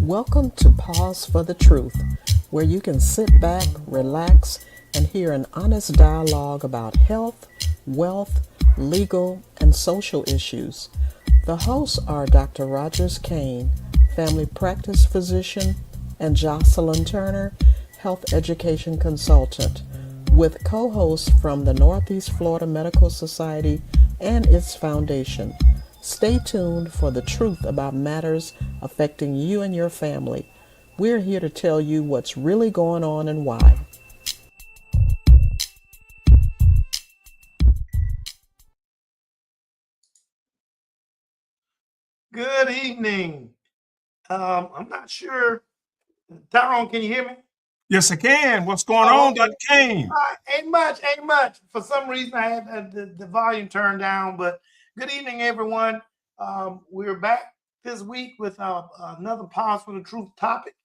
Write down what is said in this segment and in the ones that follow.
Welcome to Pause for the Truth, where you can sit back, relax, and hear an honest dialogue about health, wealth, legal, and social issues. The hosts are Dr. Rogers Kane, family practice physician, and Jocelyn Turner, health education consultant, with co hosts from the Northeast Florida Medical Society and its foundation. Stay tuned for the truth about matters affecting you and your family. We're here to tell you what's really going on and why. Good evening. I'm not sure. Tyrone, can you hear me? Yes, I can. What's going Oh, on, okay. Dr. Kane? Ain't much. For some reason, I had the volume turned down, but good evening, everyone. We're back this week with another Pause for the Truth topic.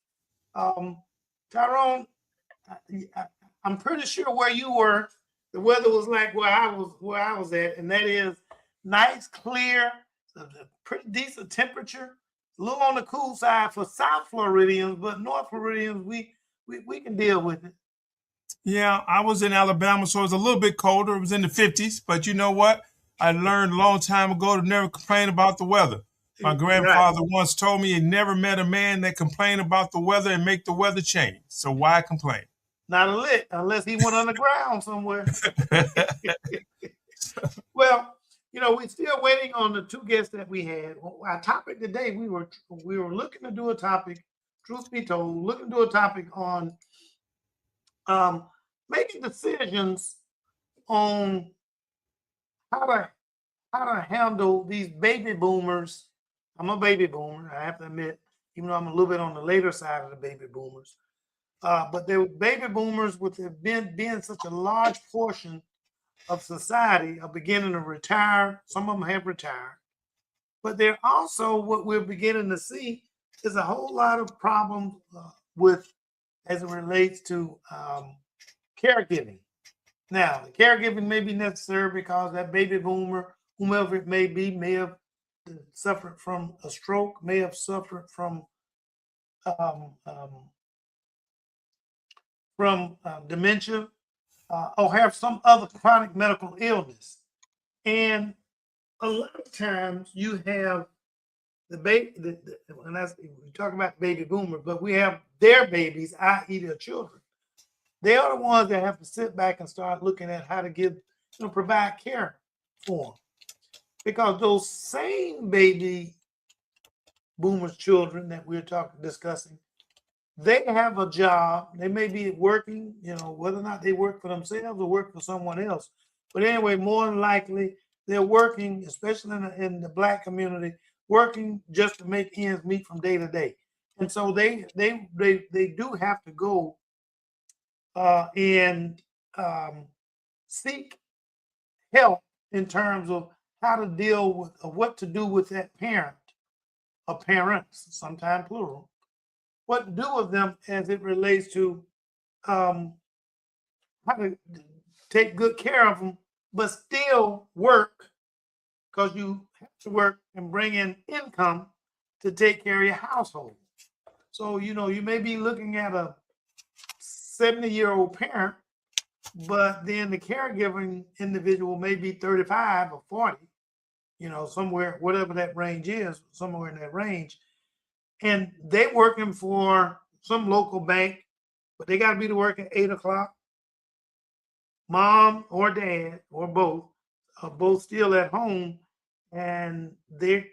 Um, Tyrone, I, I'm pretty sure where you were, the weather was like where I was at, and that is nice, clear, pretty decent temperature. A little on the cool side for South Floridians, but North Floridians, we can deal with it. Yeah, I was in Alabama, so it was a little bit colder. It was in the 50s, but you know what? I learned a long time ago to never complain about the weather. My Right. grandfather once told me he never met a man that complained about the weather and make the weather change. So why complain? Not a lick, unless he went underground somewhere. Well, we're still waiting on the two guests that we had. Our topic today, we were looking to do a topic, truth be told, looking to do a topic on um, making decisions on how to how to handle these baby boomers. I'm a baby boomer, I have to admit, even though I'm a little bit on the later side of the baby boomers. But they were baby boomers with it being such a large portion of society are beginning to retire. Some of them have retired, but they're also what we're beginning to see is a whole lot of problems with as it relates to caregiving. Now, the caregiving may be necessary because that baby boomer, whomever it may have suffered from a stroke, may have suffered um, um, from dementia, or have some other chronic medical illness. And a lot of times you have the baby, and that's we talk about baby boomers, but we have their babies, i.e., their children. They are the ones that have to sit back and start looking at how to provide care for them. Because those same baby boomers' children that we're discussing, they have a job. They may be working, whether or not they work for themselves or work for someone else. But anyway, more than likely, they're working, especially in the Black community, working just to make ends meet from day to day. And so they do have to go and seek help in terms of how to deal with or what to do with that parent or parents, sometimes plural, what to do with them as it relates to how to take good care of them, but still work because you have to work and bring in income to take care of your household. So, you may be looking at a 70-year-old parent, but then the caregiving individual may be 35 or 40, somewhere, whatever that range is, somewhere in that range. And they working for some local bank, but they got to be to work at 8 o'clock. Mom or dad or both are both still at home, and they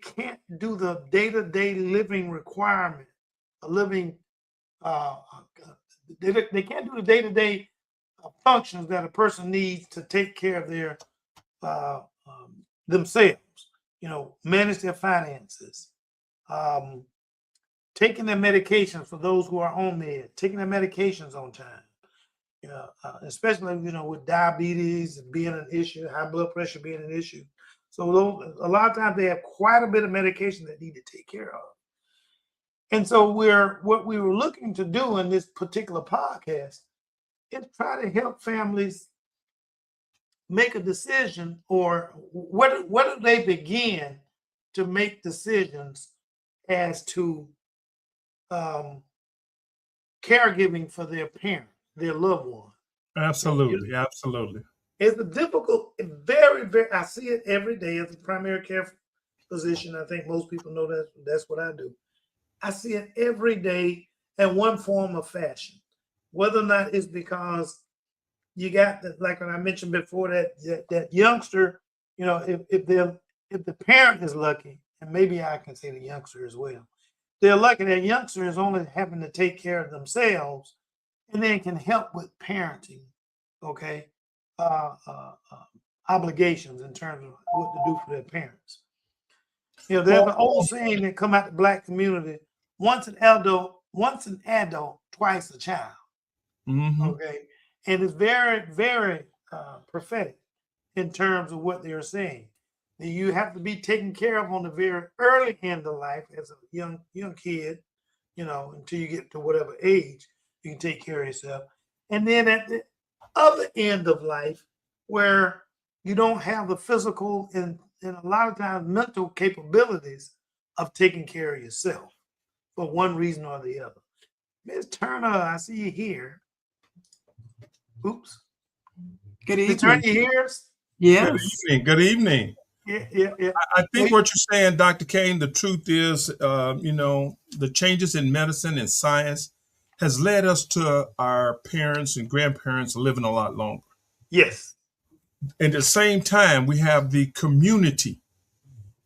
can't do the day-to-day living requirement, a living. They can't do the day-to-day functions that a person needs to take care of their themselves. Manage their finances, um, taking their medications for those who are on med, taking their medications on time. Especially with diabetes being an issue, high blood pressure being an issue. So a lot of times they have quite a bit of medication that need to take care of. And so what we were looking to do in this particular podcast is try to help families make a decision, or what do they begin to make decisions as to caregiving for their parent, their loved one. Absolutely, absolutely. It's a difficult, very, very, I see it every day as a primary care physician. I think most people know that that's what I do. I see it every day in one form of fashion, whether or not it's because you got the, like when I mentioned before, that youngster, you know, if the parent is lucky, and maybe I can say the youngster as well, they're lucky that youngster is only having to take care of themselves, and then can help with parenting, okay, obligations in terms of what to do for their parents. You know, there's an old saying that come out the Black community: once an adult, twice a child. Okay, and it's very, very prophetic in terms of what they're saying. That you have to be taken care of on the very early end of life as a young kid, you know, until you get to whatever age you can take care of yourself, and then at the other end of life where you don't have the physical and a lot of times mental capabilities of taking care of yourself for one reason or the other. Ms. Turner, I see you here. Oops. Good Ms. evening. Turner, you here? Yes. Good evening. Good evening. Yeah. I think what you're saying, Dr. Kane, the truth is, you know, the changes in medicine and science has led us to our parents and grandparents living a lot longer. Yes. At the same time, we have the community,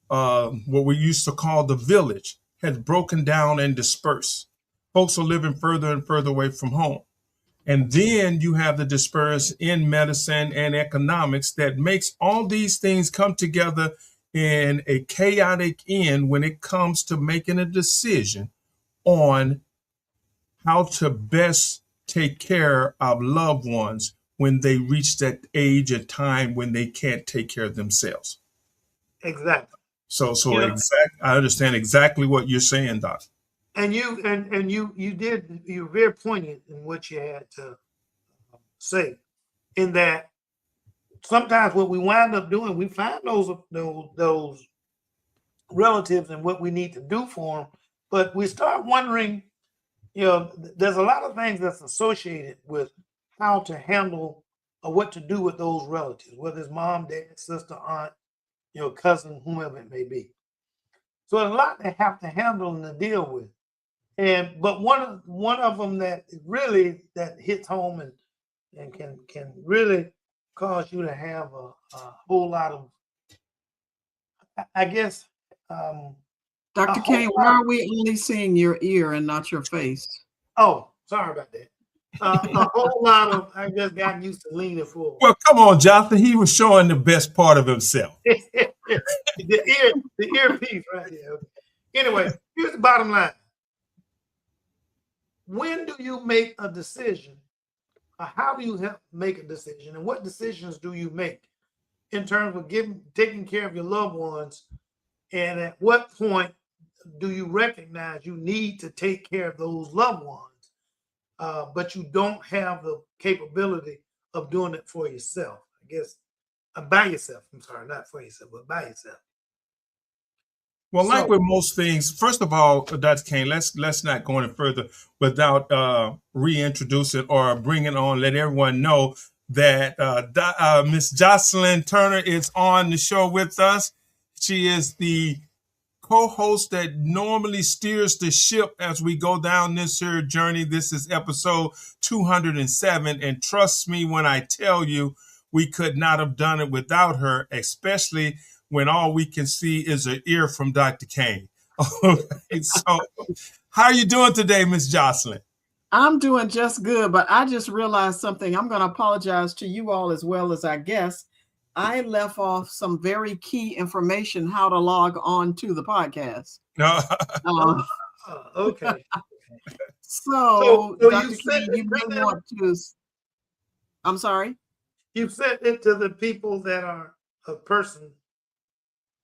what we used to call the village, has broken down and dispersed. Folks are living further and further away from home. And then you have the disperse in medicine and economics that makes all these things come together in a chaotic end when it comes to making a decision on how to best take care of loved ones when they reach that age and time when they can't take care of themselves. Exactly. So Yeah. I understand exactly what you're saying, Doc. And you were very poignant in what you had to say, in that sometimes what we wind up doing, we find those relatives and what we need to do for them, but we start wondering, you know, there's a lot of things that's associated with how to handle or what to do with those relatives, whether it's mom, dad, sister, aunt, you know, cousin, whomever it may be. So there's a lot they have to handle and to deal with. But one of them that really that hits home and can really cause you to have a whole lot of, I guess. Dr. Kane, why are we only seeing your ear and not your face? Oh, sorry about that. A whole lot of, I just got used to leaning forward. Well, come on, Jonathan. He was showing the best part of himself. the earpiece right there. Anyway, here's the bottom line. When do you make a decision? Or how do you make a decision? And what decisions do you make in terms of taking care of your loved ones? And at what point do you recognize you need to take care of those loved ones, but you don't have the capability of doing it for yourself? I guess by yourself. I'm sorry, not for yourself, but by yourself. Well, like with most things, first of all, Dr. Kane, let's not go any further without reintroducing or bringing on, let everyone know that Miss Jocelyn Turner is on the show with us. She is the co-host that normally steers the ship as we go down this here journey. This is episode 207, and trust me when I tell you, we could not have done it without her, especially when all we can see is an ear from Dr. Kane. Okay, so how are you doing today, Miss Jocelyn? I'm doing just good, but I just realized something. I'm going to apologize to you all as well as our guests. I left off some very key information how to log on to the podcast. No. Okay. So Dr. Kane, you may want to. I'm sorry? You sent it to the people that are a person.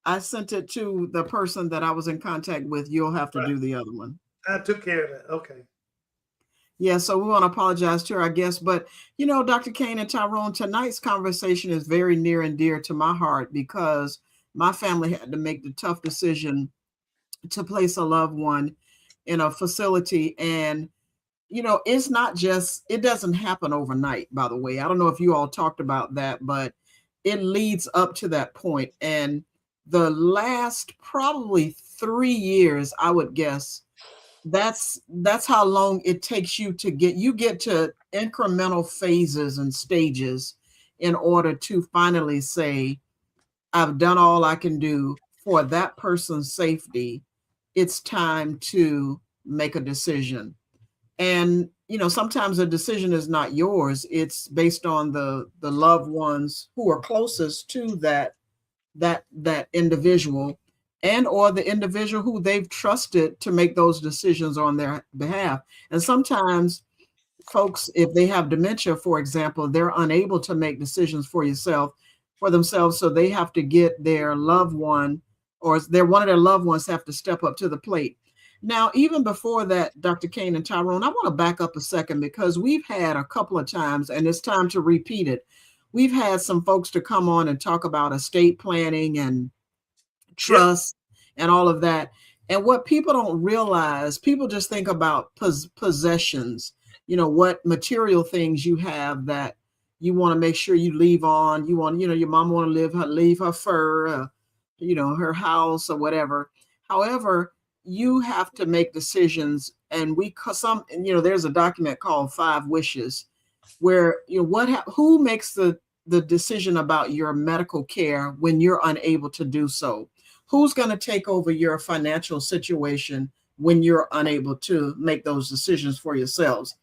I sent it to the person that I was in contact with. You'll have to do the other one. I took care of that. Okay. Yeah, so we want to apologize to our guests. But, you know, Dr. Kane and Tyrone, tonight's conversation is very near and dear to my heart because my family had to make the tough decision to place a loved one in a facility. And, you know, it's not just, it doesn't happen overnight, by the way. I don't know if you all talked about that, but it leads up to that point. And the last probably 3 years, I would guess, that's how long it takes you to get to incremental phases and stages in order to finally say, I've done all I can do for that person's safety. It's time to make a decision. And, you know, sometimes the decision is not yours. It's based on the loved ones who are closest to that individual, and or the individual who they've trusted to make those decisions on their behalf. And sometimes folks, if they have dementia, for example, they're unable to make decisions for themselves. So they have to get their loved one, or one of their loved ones have to step up to the plate. Now, even before that, Dr. Kane and Tyrone, I want to back up a second, because we've had a couple of times, and it's time to repeat it. We've had some folks to come on and talk about estate planning and trust and all of that. And what people don't realize, people just think about possessions, you know, what material things you have that you want to make sure you leave on. You want, you know, your mom want to leave her fur, you know, her house or whatever. However, you have to make decisions. And you know, there's a document called 5 Wishes, where, you know, who makes the decision about your medical care when you're unable to do so? Who's going to take over your financial situation when you're unable to make those decisions for yourselves?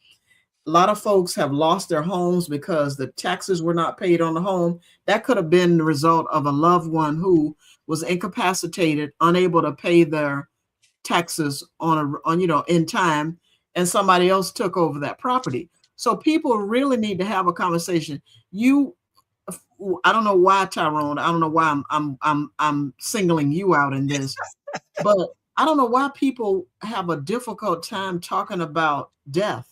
A lot of folks have lost their homes because the taxes were not paid on the home. That could have been the result of a loved one who was incapacitated, unable to pay their taxes on you know, in time, and somebody else took over that property. So people really need to have a conversation. I don't know why, Tyrone. I don't know why I'm singling you out in this, but I don't know why people have a difficult time talking about death,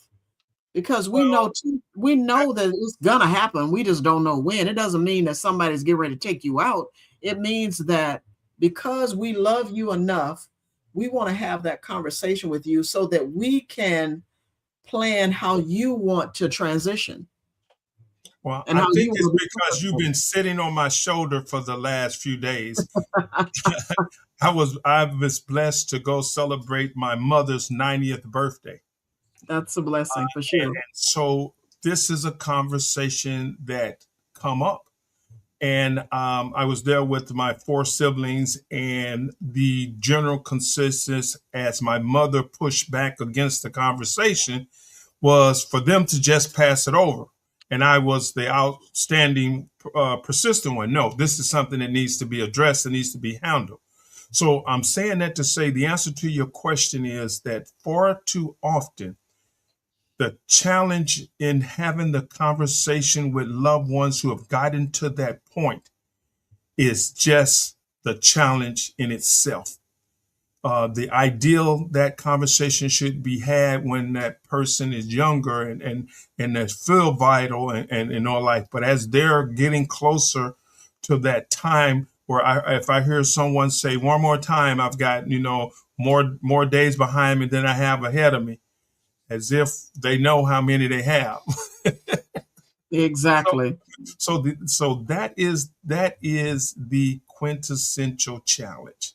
because we know that it's gonna happen. We just don't know when. It doesn't mean that somebody's getting ready to take you out. It means that because we love you enough, we want to have that conversation with you so that we can plan how you want to transition. Well, I think it's because you've been sitting on my shoulder for the last few days. I was blessed to go celebrate my mother's 90th birthday. That's a blessing for sure. And so this is a conversation that come up. And I was there with my 4 siblings, and the general consensus, as my mother pushed back against the conversation, was for them to just pass it over. And I was the outstanding, persistent one. No, this is something that needs to be addressed and needs to be handled. So I'm saying that to say the answer to your question is that far too often, the challenge in having the conversation with loved ones who have gotten to that point is just the challenge in itself. The ideal that conversation should be had when that person is younger and they feel vital and all life. But as they're getting closer to that time where if I hear someone say one more time, I've got, you know, more days behind me than I have ahead of me, as if they know how many they have. Exactly. So that is the quintessential challenge.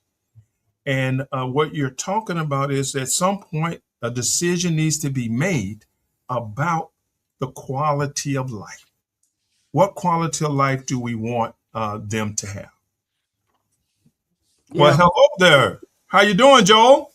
And what you're talking about is at some point, a decision needs to be made about the quality of life. What quality of life do we want them to have? Yeah. Well, hello there. How you doing, Joel?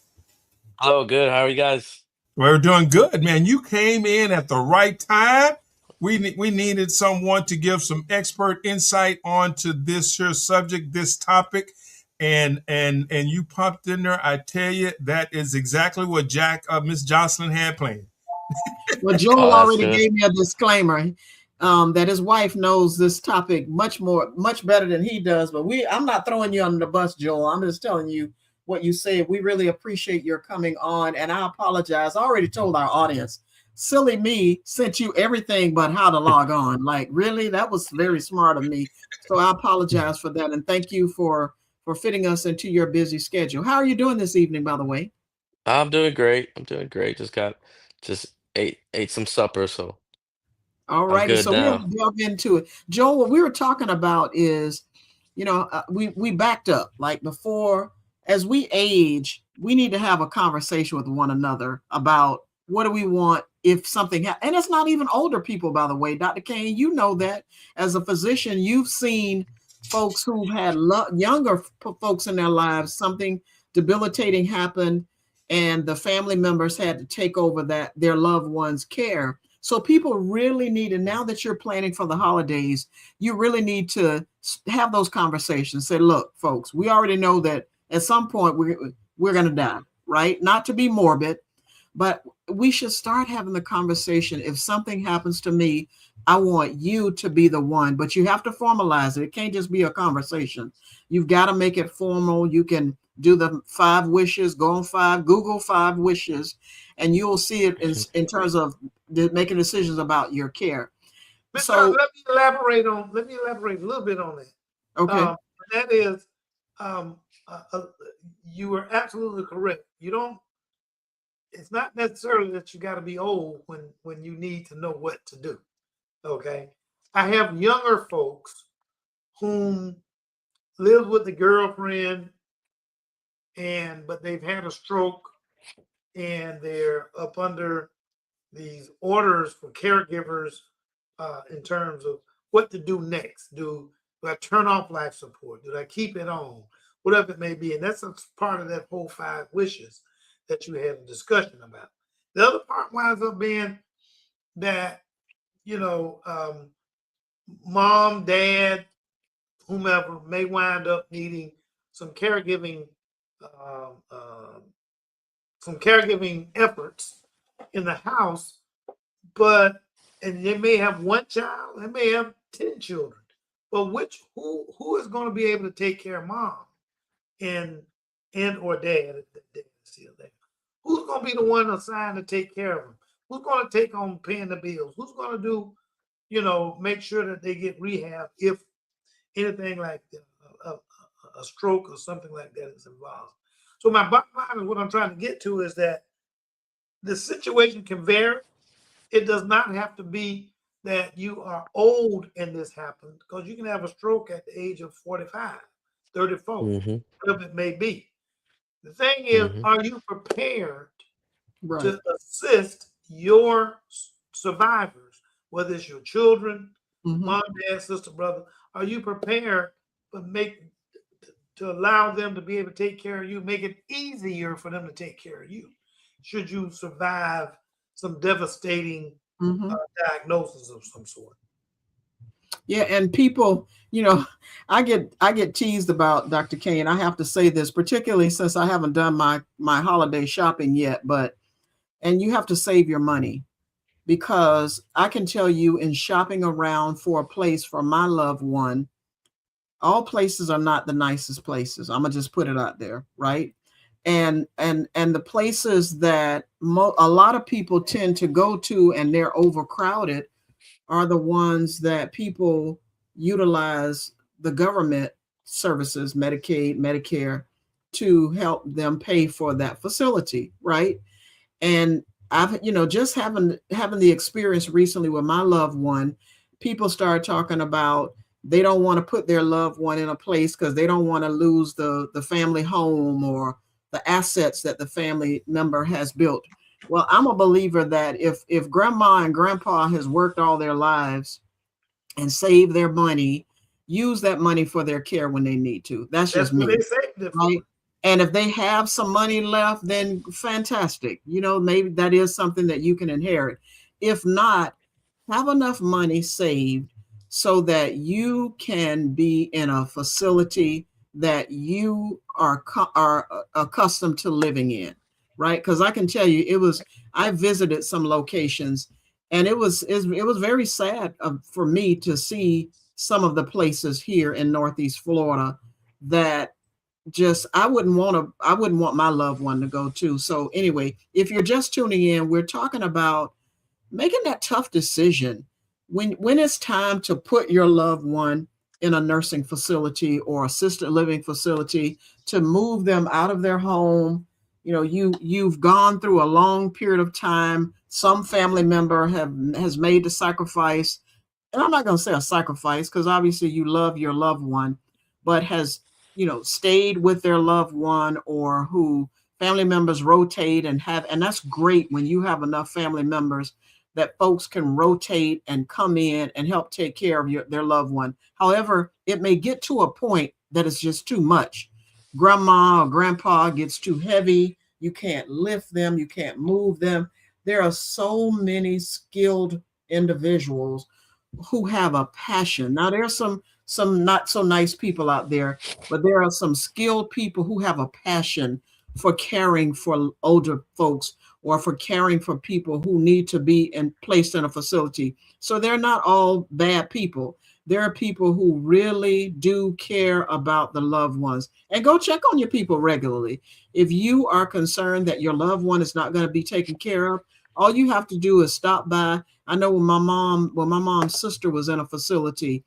Oh, good. How are you guys? We're doing good, man. You came in at the right time. We needed someone to give some expert insight onto this here subject, this topic. And you popped in there. I tell you, that is exactly what Miss Jocelyn had planned. Well, Joel already gave me a disclaimer that his wife knows this topic much better than he does. But I'm not throwing you under the bus, Joel. I'm just telling you what you said. We really appreciate your coming on, and I apologize. I already told our audience. Silly me sent you everything but how to log on. Like, really, that was very smart of me. So I apologize for that, and thank you for fitting us into your busy schedule. How are you doing this evening, by the way? I'm doing great. I'm doing great. Just ate some supper, so All I'm righty. good So we'll now. delve into it. Joel, what we were talking about is, we backed up like before. As we age, we need to have a conversation with one another about what do we want if something and it's not even older people, by the way. Dr. Kane, you know that as a physician, you've seen folks who've had younger folks in their lives, something debilitating happened, and the family members had to take over that their loved one's care. So people really need, and now that you're planning for the holidays, you really need to have those conversations. Say, look, folks, we already know that at some point we're going to die, right? Not to be morbid, but we should start having the conversation. If something happens to me, I want you to be the one, but you have to formalize it. It can't just be a conversation. You've got to make it formal. You can do the 5 wishes, go on 5, Google 5 wishes, and you'll see it in terms of making decisions about your care. So Let me elaborate a little bit on that. Okay. That is, you were absolutely correct. It's not necessarily that you got to be old when you need to know what to do. Okay. I have younger folks whom live with a girlfriend but they've had a stroke and they're up under these orders for caregivers in terms of what to do next. Do I turn off life support? Do I keep it on? Whatever it may be. And that's a part of that whole 5 wishes that you had a discussion about. The other part winds up being that, mom, dad, whomever may wind up needing some caregiving efforts in the house, and they may have 1 child, they may have 10 children, but who is going to be able to take care of mom and or dad if the dad is still there? Who's going to be the one assigned to take care of them? Who's going to take on paying the bills? Who's going to do, make sure that they get rehab if anything like a stroke or something like that is involved? So my bottom line is what I'm trying to get to is that the situation can vary. It does not have to be that you are old and this happened, because you can have a stroke at the age of 45, 34, Mm-hmm. whatever it may be. The thing is, Mm-hmm. are you prepared Right. to assist your survivors, whether it's your children, mom, dad, sister, brother? Are you prepared to allow them to be able to take care of you, make it easier for them to take care of you, should you survive some devastating diagnosis of some sort? Yeah, and people, I get teased about, Dr. Kane. I have to say this, particularly since I haven't done my holiday shopping yet, and you have to save your money, because I can tell you, in shopping around for a place for my loved one, all places are not the nicest places. I'm gonna just put it out there, right? And the places that a lot of people tend to go to, and they're overcrowded, are the ones that people utilize the government services, Medicaid, Medicare, to help them pay for that facility, right? And I've, just having the experience recently with my loved one, people start talking about they don't want to put their loved one in a place because they don't want to lose the family home or the assets that the family member has built. Well, I'm a believer that if grandma and grandpa has worked all their lives and saved their money, use that money for their care when they need to. That's just me, right? And if they have some money left, then fantastic. Maybe that is something that you can inherit. If not, have enough money saved so that you can be in a facility that you are accustomed to living in, right? Because I can tell you, I visited some locations, and it was very sad for me to see some of the places here in Northeast Florida that I wouldn't want my loved one to go to. So anyway, if you're just tuning in, we're talking about making that tough decision when it's time to put your loved one in a nursing facility or assisted living facility, to move them out of their home you've gone through a long period of time. Some family member has made the sacrifice, and I'm not going to say a sacrifice because obviously you love your loved one, but has, stayed with their loved one, or who family members rotate and that's great when you have enough family members that folks can rotate and come in and help take care of their loved one. However, it may get to a point that it's just too much. Grandma or grandpa gets too heavy. You can't lift them. You can't move them. There are so many skilled individuals who have a passion. Now there's some not so nice people out there, but there are some skilled people who have a passion for caring for older folks, or for caring for people who need to be placed in a facility. So they're not all bad people. There are people who really do care about the loved ones. And go check on your people regularly. If you are concerned that your loved one is not going to be taken care of, all you have to do is stop by. I know when my mom's sister was in a facility,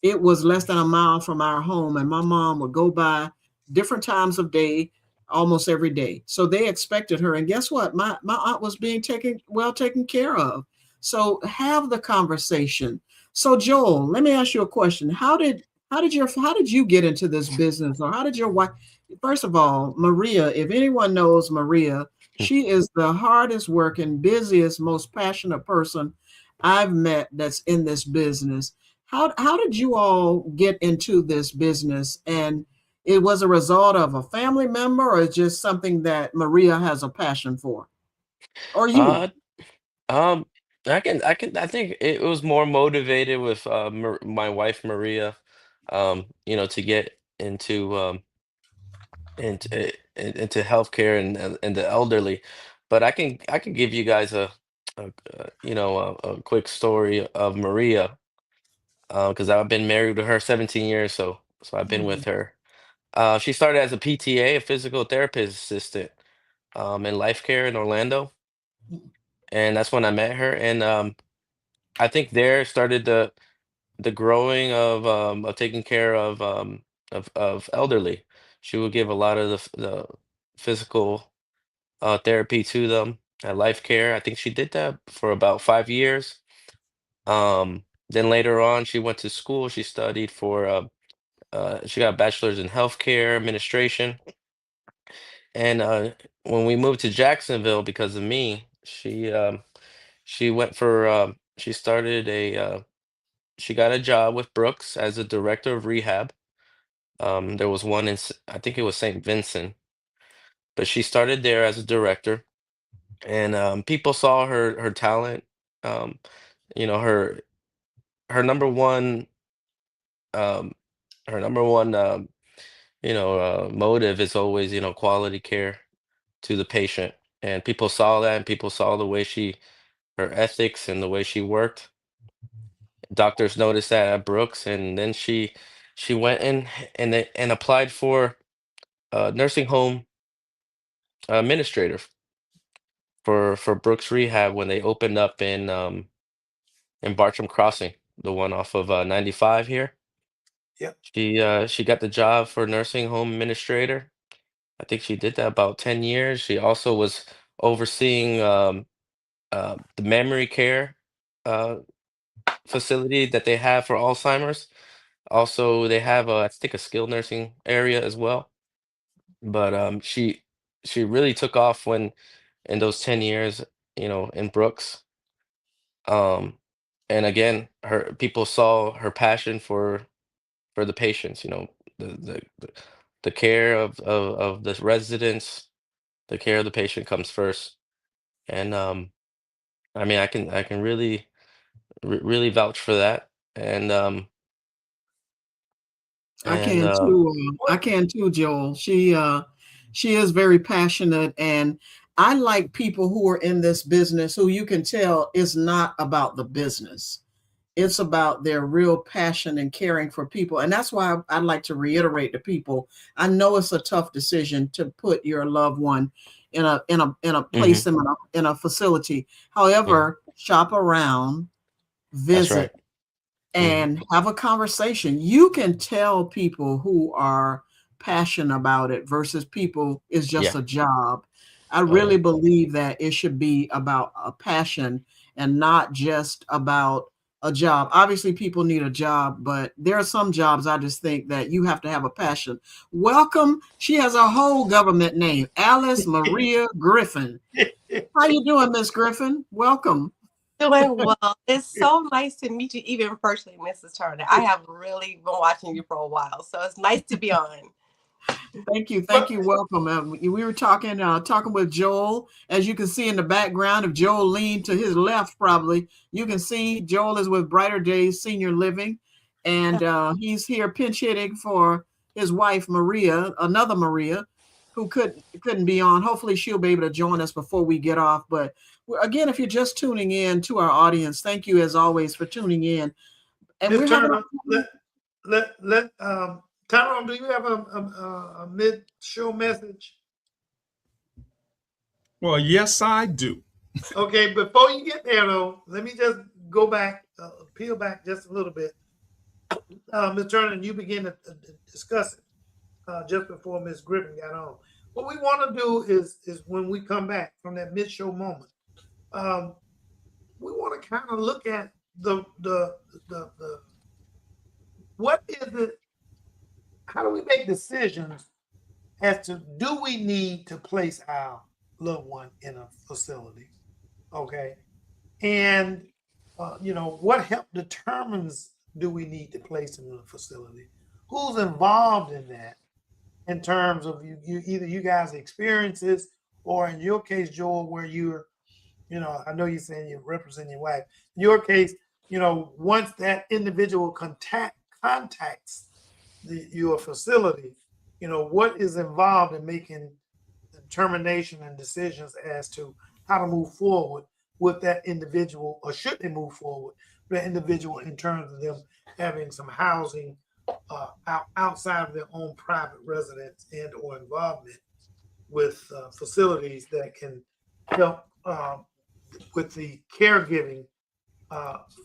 it was less than a mile from our home, and my mom would go by different times of day, almost every day. So they expected her. And guess what? My aunt was being taken care of. So have the conversation. So Joel, let me ask you a question. How did you get into this business, or how did your wife? First of all, Maria, if anyone knows Maria, she is the hardest working, busiest, most passionate person I've met that's in this business. How did you all get into this business? And it was a result of a family member, or just something that Maria has a passion for? Or you? Uh, um, I think it was more motivated with my wife Maria, to get into healthcare and the elderly. But I can give you guys a quick story of Maria, because I've been married to her 17 years, so I've been with Mhm. her. She started as a PTA, a physical therapist assistant, in life care in Orlando, and that's when I met her. And I think there started the growing of taking care of elderly. She would give a lot of the physical therapy to them at life care. I think she did that for about 5 years. Then later on, she went to school. She studied for she got a bachelor's in healthcare administration. And when we moved to Jacksonville because of me, she went for she started she got a job with Brooks as a director of rehab. There was one I think it was St. Vincent, but she started there as a director, and people saw her talent. Um, her her number one um, her number one motive is always quality care to the patient, and people saw that, and people saw the way her ethics and the way she worked. Doctors noticed that at Brooks, and then she went in and applied for nursing home administrator for Brooks Rehab when they opened up in Bartram Crossing, the one off of 95 here. Yep. She got the job for nursing home administrator. I think she did that about 10 years. She also was overseeing the memory care uh, facility that they have for Alzheimer's. Also, they have I think a skilled nursing area as well. But she really took off when in those 10 years, in Brooks. Um, and again, her people saw her passion for the patients, the care of the residents, the care of the patient comes first. And I mean, I can really vouch for that. And I and can too. I can too, Joel. She is very passionate, and I like people who are in this business who you can tell is not about the business. It's about their real passion and caring for people. And that's why I'd like to reiterate to people. I know it's a tough decision to put your loved one in a place mhm, in a facility. mhm, However, shop around, that's right. visit, Mhm, and have a conversation. You can tell people who are passion about it versus people is just Yeah. a job. I Oh, really yeah. believe that it should be about a passion and not just about a job. Obviously, people need a job, but there are some jobs I just think that you have to have a passion. Welcome. She has a whole government name, Alice Maria Griffin. How you doing, Miss Griffin? Welcome. Doing well. It's so nice to meet you, even personally, Mrs. Turner. I have really been watching you for a while, so it's nice to be on. Thank you. Welcome. We were talking with Joel. As you can see in the background, if Joel leaned to his left, probably you can see Joel is with Brighter Days Senior Living, and he's here pinch hitting for his wife Maria, another Maria, who couldn't be on. Hopefully, she'll be able to join us before we get off. But again, if you're just tuning in to our audience, thank you as always for tuning in. And Ms. we're Turner, Tyrone, do you have a mid-show message? Well, yes, I do. Okay, before you get there, though, let me just go back, peel back just a little bit. Ms. Turner, you begin to discuss it just before Ms. Griffin got on. What we want to do is when we come back from that mid-show moment, we want to kind of look at the what is it? How do we make decisions as to do we need to place our loved one in a facility? Okay. And, what help determines do we need to place them in a facility? Who's involved in that in terms of either you guys' experiences or in your case, Joel, where you're, I know you're saying you represent your wife. In your case, once that individual contacts your facility, what is involved in making determination and decisions as to how to move forward with that individual, or should they move forward with that individual in terms of them having some housing outside of their own private residence and or involvement with facilities that can help with the caregiving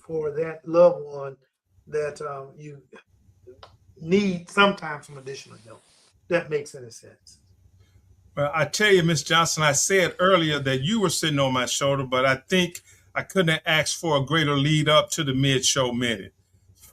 for that loved one that you need sometimes some additional help. That makes any sense. Well, I tell you, Miss Johnson, I said earlier that you were sitting on my shoulder, but I think I couldn't have asked for a greater lead up to the mid-show minute.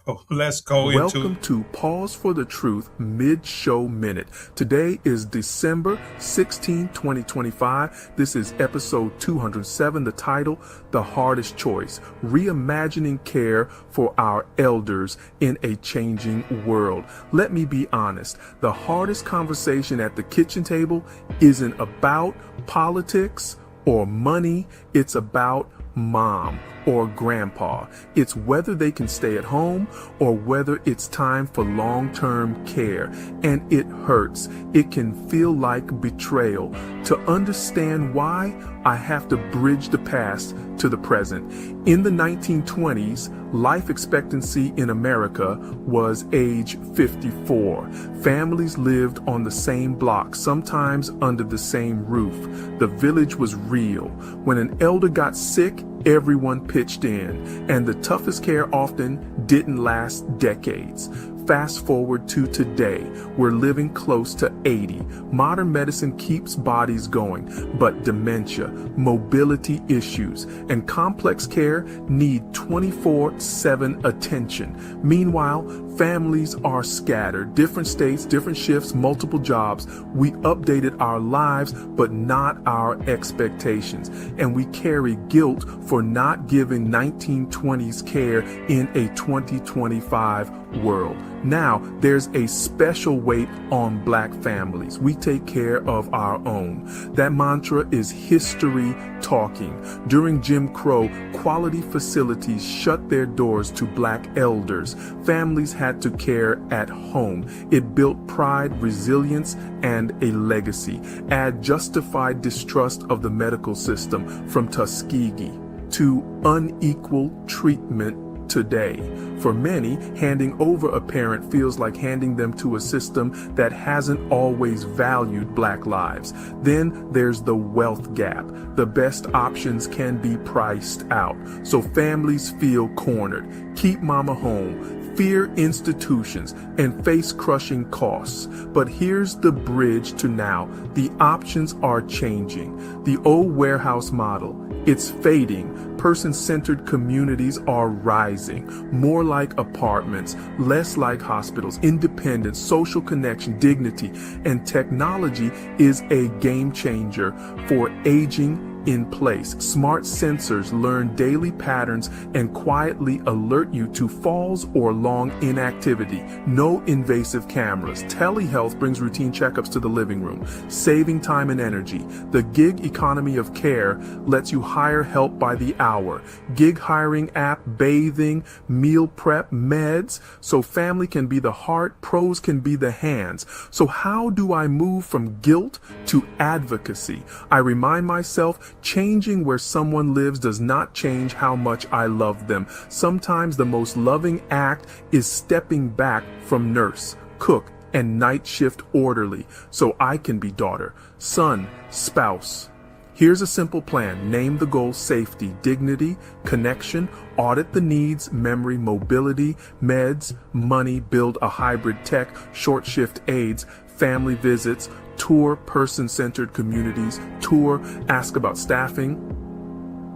So let's go Welcome to Pause for the Truth Mid-Show Minute. Today is December 16, 2025. This is episode 207. The title, The Hardest Choice, Reimagining Care for Our Elders in a Changing World. Let me be honest. The hardest conversation at the kitchen table isn't about politics or money. It's about mom or grandpa. It's whether they can stay at home or whether it's time for long-term care. And it hurts. It can feel like betrayal. To understand why, I have to bridge the past to the present. In the 1920s, life expectancy in America was age 54. Families lived on the same block, sometimes under the same roof. The village was real. When an elder got sick, everyone pitched in, and the toughest care often didn't last decades. Fast forward to today, we're living close to 80. Modern medicine keeps bodies going, but dementia, mobility issues, and complex care need 24/7 attention. Meanwhile, families are scattered, different states, different shifts, multiple jobs. We updated our lives, but not our expectations. And we carry guilt for not giving 1920s care in a 2025 world. Now, there's a special weight on Black families. We take care of our own. That mantra is history talking. During Jim Crow, quality facilities shut their doors to Black elders. Families had to care at home. It built pride, resilience, and a legacy. Add justified distrust of the medical system from Tuskegee to unequal treatment today. For many, handing over a parent feels like handing them to a system that hasn't always valued Black lives. Then there's the wealth gap. The best options can be priced out, so families feel cornered. Keep mama home, fear institutions, and face crushing costs. But here's the bridge to now. The options are changing. The old warehouse model, it's fading. Person-centered communities are rising. More like apartments, less like hospitals. Independence, social connection, dignity, and technology is a game changer for aging in place. Smart sensors learn daily patterns and quietly alert you to falls or long inactivity. No invasive cameras. Telehealth brings routine checkups to the living room, saving time and energy. The gig economy of care lets you hire help by the hour. Gig hiring app, bathing, meal prep, meds, so family can be the heart, pros can be the hands. So how do I move from guilt to advocacy? I remind myself, changing where someone lives does not change how much I love them. Sometimes the most loving act is stepping back from nurse, cook, and night shift orderly so I can be daughter, son, spouse. Here's a simple plan. Name the goal: safety, dignity, connection, audit the needs, memory, mobility, meds, money, build a hybrid tech, short shift aids, family visits, tour person-centered communities, tour, ask about staffing,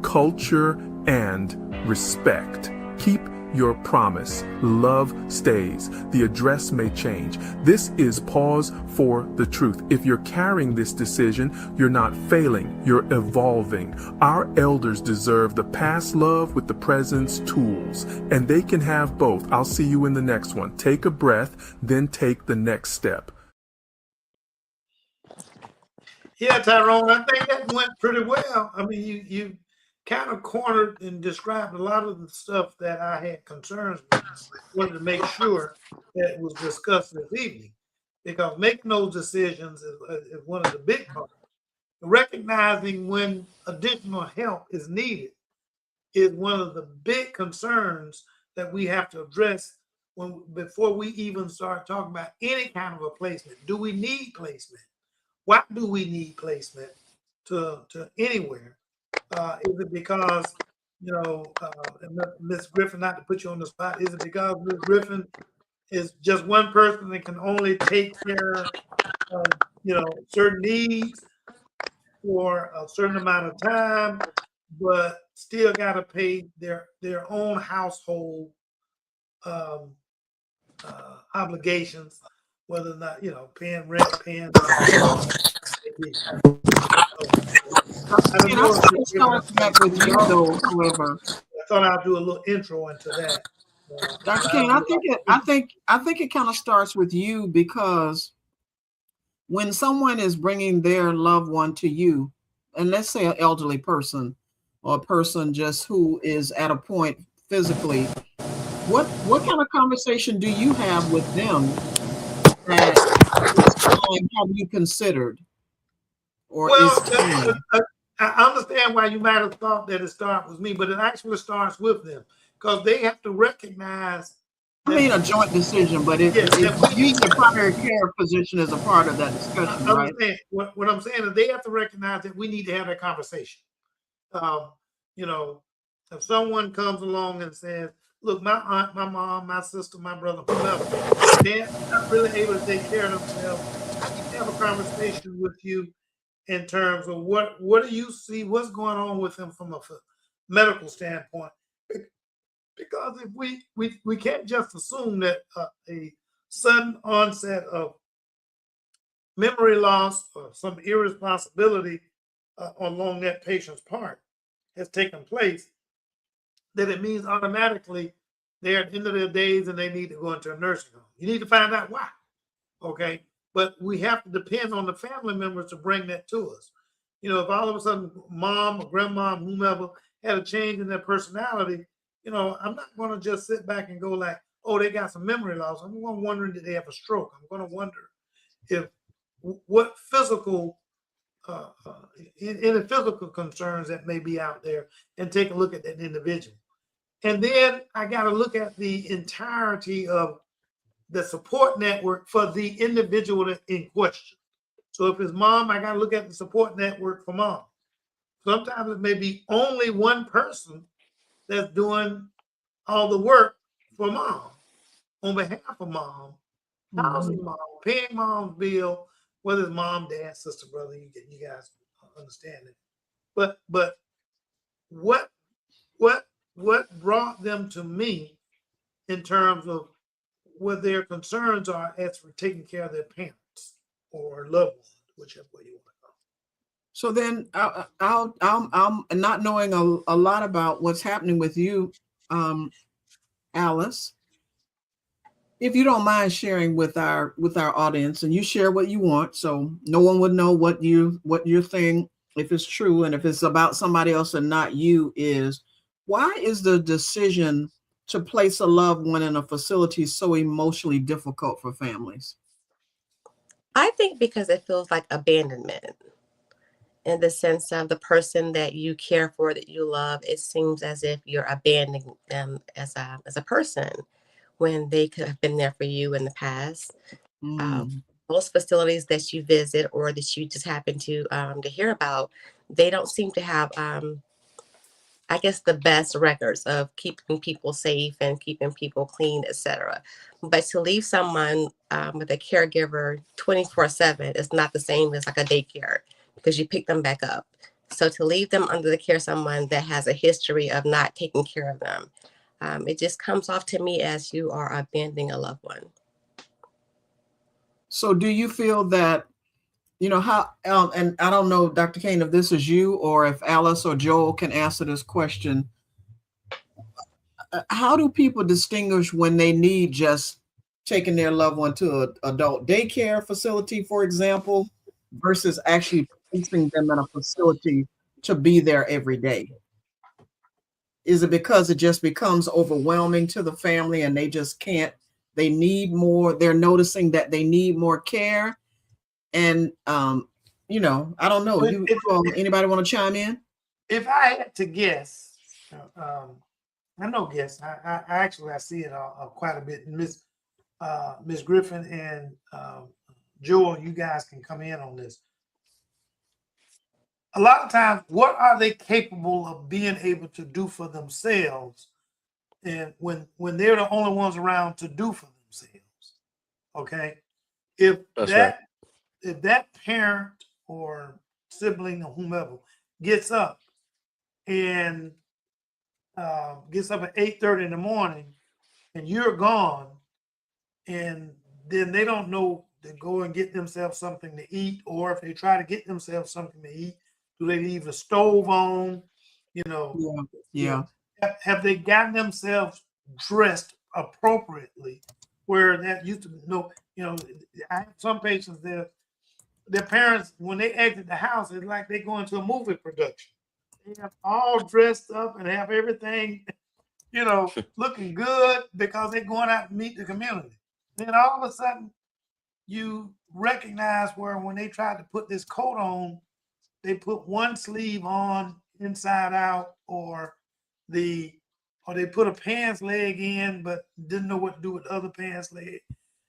culture, and respect. Keep your promise. Love stays. The address may change. This is Pause for the Truth. If you're carrying this decision, you're not failing, you're evolving. Our elders deserve the past love with the present's tools, and they can have both. I'll see you in the next one. Take a breath, then take the next step. Yeah, Tyrone, I think that went pretty well. I mean, you kind of cornered and described a lot of the stuff that I had concerns with. Wanted to make sure that it was discussed this evening, because making those decisions is one of the big parts. Recognizing when additional help is needed is one of the big concerns that we have to address before we even start talking about any kind of a placement. Do we need placement? Why do we need placement to anywhere? Is it because, Ms. Griffin, not to put you on the spot, is it because Ms. Griffin is just one person that can only take care of, certain needs for a certain amount of time, but still got to pay their own household obligations, whether or not, paying rent, paying. And I think it starts back with you, though. However, I thought I'd do a little intro into that. Dr. King, I think it kind of starts with you, because when someone is bringing their loved one to you, and let's say an elderly person or a person just who is at a point physically, what kind of conversation do you have with them that this time have you considered? Or well, I understand why you might have thought that it starts with me, but it actually starts with them, because they have to recognize. I mean, a joint decision, but if the primary care physician is a part of that discussion, right? What I'm saying is they have to recognize that we need to have that conversation. If someone comes along and says, look, my aunt, my mom, my sister, my brother, whoever, they're not really able to take care of themselves, I need to have a conversation with you in terms of what do you see, what's going on with them from a medical standpoint. Because if we can't just assume that a sudden onset of memory loss or some irresponsibility along that patient's part has taken place, that it means automatically they're at the end of their days and they need to go into a nursing home. You need to find out why, okay? But we have to depend on the family members to bring that to us. If all of a sudden mom or grandma, whomever, had a change in their personality, I'm not going to just sit back and go like, oh, they got some memory loss. I'm going to wondering, did they have a stroke? I'm going to wonder if what physical, any physical concerns that may be out there, and take a look at that individual. And then I got to look at the entirety of the support network for the individual in question. So if it's mom, I got to look at the support network for mom. Sometimes it may be only one person that's doing all the work for mom on behalf of mom, housing mom, paying mom's bill, whether it's mom, dad, sister, brother, you guys understand it. But what brought them to me in terms of what their concerns are as for taking care of their parents or loved ones, whichever way you want to go. So then I'm not knowing a lot about what's happening with you, Alice. If you don't mind sharing with our audience, and you share what you want, so no one would know what you're saying, if it's true, and if it's about somebody else and not you, is why is the decision to place a loved one in a facility so emotionally difficult for families? I think because it feels like abandonment in the sense of the person that you care for, that you love. It seems as if you're abandoning them as a person when they could have been there for you in the past. Most facilities that you visit or that you just happen to hear about, they don't seem to have, I guess, the best records of keeping people safe and keeping people clean, etc. But to leave someone with a caregiver 24/7 is not the same as like a daycare, because you pick them back up. So to leave them under the care of someone that has a history of not taking care of them, it just comes off to me as you are abandoning a loved one. So do you feel that, how, and I don't know, Dr. Kane, if this is you or if Alice or Joel can answer this question, how do people distinguish when they need just taking their loved one to an adult daycare facility, for example, versus actually placing them in a facility to be there every day? Is it because it just becomes overwhelming to the family and they just can't, they need more, they're noticing that they need more care? And, I don't know. Anybody want to chime in? If I had to guess, I know guess. I actually see it quite a bit. Miss Griffin and Joel, you guys can come in on this. A lot of times, what are they capable of being able to do for themselves, and when they're the only ones around to do for themselves? Okay, if that parent or sibling or whomever gets up and gets up at 8:30 in the morning and you're gone, and then they don't know to go and get themselves something to eat, or if they try to get themselves something to eat, do they leave the stove on? Yeah. Have they gotten themselves dressed appropriately? Where that used to I have some patients that their parents, when they exit the house, it's like they go into a movie production. They have all dressed up and have everything, looking good because they're going out to meet the community. Then all of a sudden, you recognize where when they tried to put this coat on, they put one sleeve on inside out, or they put a pants leg in, but didn't know what to do with the other pants leg.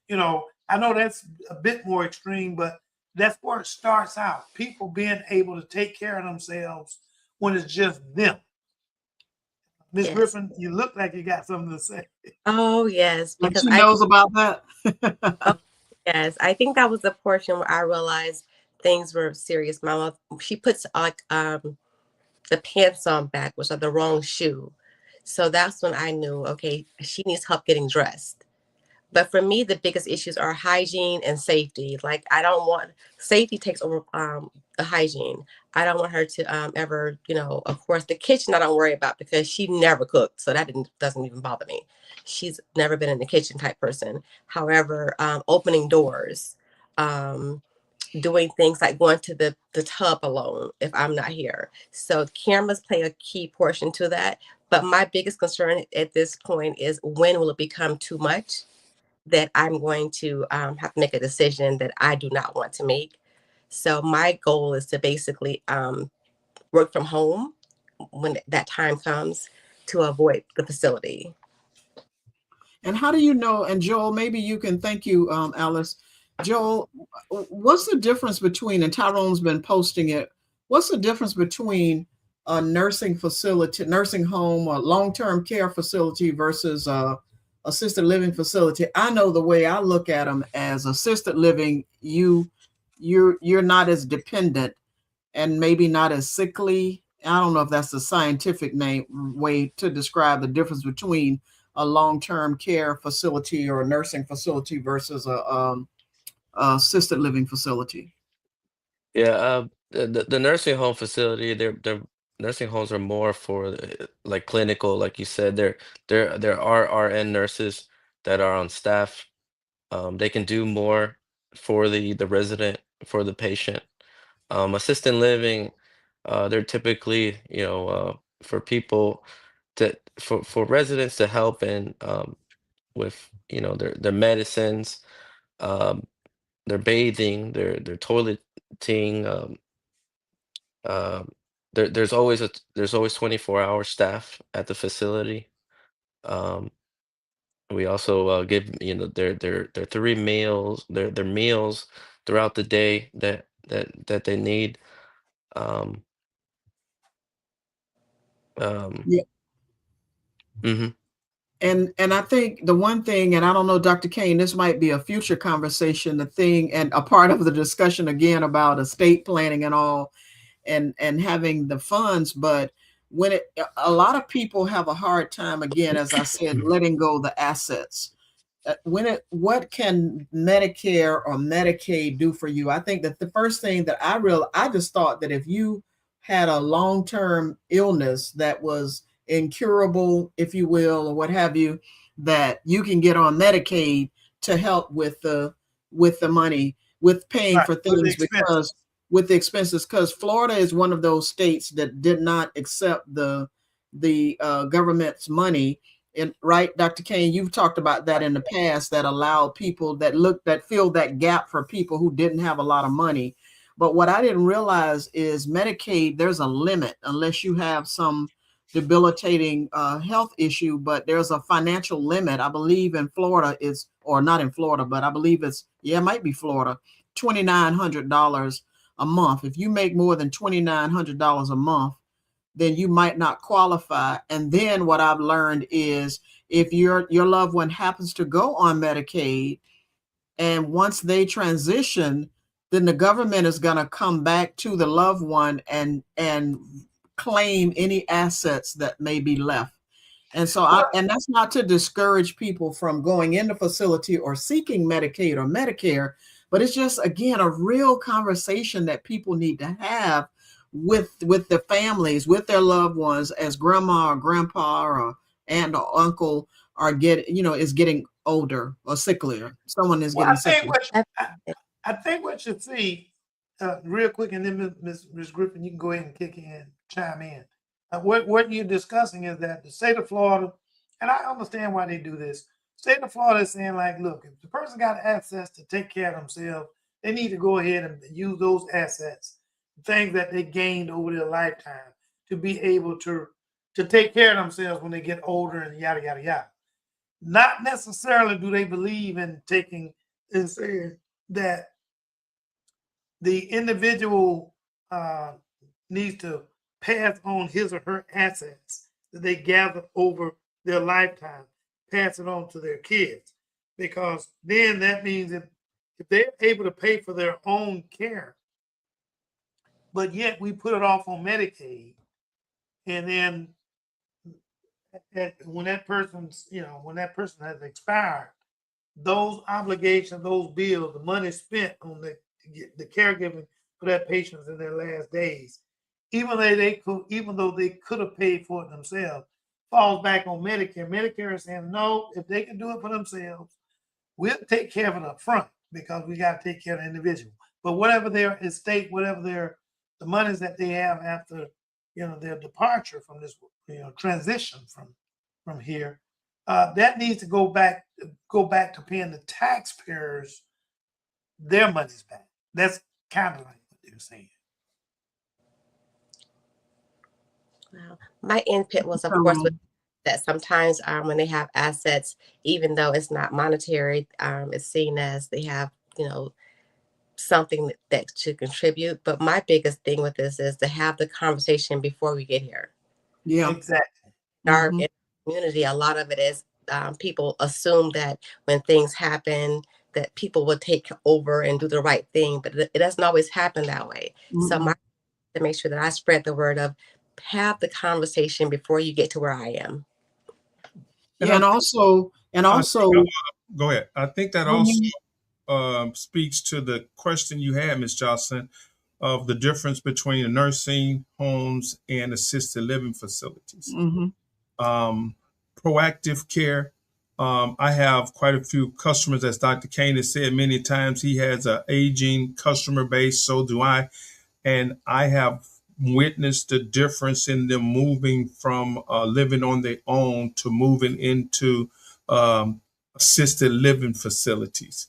I know that's a bit more extreme, but that's where it starts out. People being able to take care of themselves when it's just them. Miss Griffin, you look like you got something to say. Oh, yes. Because she knows about that. Oh, yes. I think that was the portion where I realized things were serious. My mom, she puts like the pants on backwards or the wrong shoe. So that's when I knew, okay, she needs help getting dressed. But for me, the biggest issues are hygiene and safety. Like, I don't want, safety takes over the hygiene. I don't want her to ever, of course, the kitchen I don't worry about because she never cooked. So that doesn't even bother me. She's never been in the kitchen type person. However, opening doors, doing things like going to the tub alone if I'm not here. So cameras play a key portion to that. But my biggest concern at this point is, when will it become too much that I'm going to have to make a decision that I do not want to make? So my goal is to basically work from home when that time comes, to avoid the facility. And how do you know, and Joel, maybe you can, thank you, Alice. Joel, what's the difference between, and Tyrone's been posting it, what's the difference between a nursing facility, nursing home, or long-term care facility versus assisted living facility? I know the way I look at them as assisted living, you're not as dependent and maybe not as sickly. I don't know if that's the scientific way to describe the difference between a long-term care facility or a nursing facility versus a assisted living facility. Yeah, the nursing home facility, their nursing homes are more for like clinical, like you said. There are RN nurses that are on staff. They can do more for the resident, for the patient. Assisted living, they're typically, for people for residents to help in with their medicines, um, their bathing, their toileting. Um, there's always 24-hour staff at the facility. Um, we also give their three meals, their meals throughout the day that they need. Um, um, Yeah. mhm. And I think the one thing, and I don't know, Dr. Kane, this might be a future conversation, the thing, and a part of the discussion again about estate planning and all, and having the funds, but when a lot of people have a hard time, again, as I said, letting go of the assets. What can Medicare or Medicaid do for you? I think that the first thing that I just thought that if you had a long-term illness that was incurable, if you will, or what have you, that you can get on Medicaid to help with the money, with paying Right, for with the things, expenses. because with the expenses, because Florida is one of those states that did not accept the government's money. And right, Dr. Kane, you've talked about that in the past, that allowed people that fill that gap for people who didn't have a lot of money. But what I didn't realize is Medicaid, there's a limit unless you have some debilitating health issue, but there's a financial limit. I believe in Florida or not in Florida, but I believe it might be Florida, $2,900 a month. If you make more than $2,900 a month, then you might not qualify. And then what I've learned is if your loved one happens to go on Medicaid, and once they transition, then the government is going to come back to the loved one and claim any assets that may be left. And so and that's not to discourage people from going in the facility or seeking Medicaid or Medicare, but it's just, again, a real conversation that people need to have with the families, with their loved ones, as grandma or grandpa or aunt or uncle is getting older or sicklier. Someone is Well, getting sicklier. I think what you see, real quick, and then Ms. Griffin, you can go ahead and kick in, chime in. What you're discussing is that the state of Florida, and I understand why they do this. State of Florida is saying, like, look, if the person got access to take care of themselves, they need to go ahead and use those assets, things that they gained over their lifetime, to be able to take care of themselves when they get older and yada, yada, yada. Not necessarily do they believe in taking and saying that the individual needs to pass on his or her assets that they gathered over their lifetime, pass it on to their kids. Because then that means if they're able to pay for their own care, but yet we put it off on Medicaid, and then when that person has expired, those obligations, those bills, the money spent on the caregiving for that patient in their last days, even though they could have paid for it themselves, falls back on Medicare. Medicare is saying, no, if they can do it for themselves, we'll take care of it up front, because we got to take care of the individual. But whatever their estate, whatever the monies that they have after their departure from this transition from here, that needs to go back to paying the taxpayers their monies back. That's kind of like what they're saying. Wow. My input was, of course, with that sometimes when they have assets, even though it's not monetary, it's seen as they have, something that should contribute. But my biggest thing with this is to have the conversation before we get here. Yeah. Exactly. Our community, a lot of it is people assume that when things happen, that people will take over and do the right thing, but it doesn't always happen that way. So my to make sure that I spread the word of have the conversation before you get to where I am. Yeah, and also, go ahead. I think that also speaks to the question you had, Ms. Jocelyn, of the difference between the nursing homes and assisted living facilities. Proactive care. I have quite a few customers, as Dr. Kane has said many times. He has an aging customer base, so do I. And I have witnessed the difference in them moving from living on their own to moving into assisted living facilities.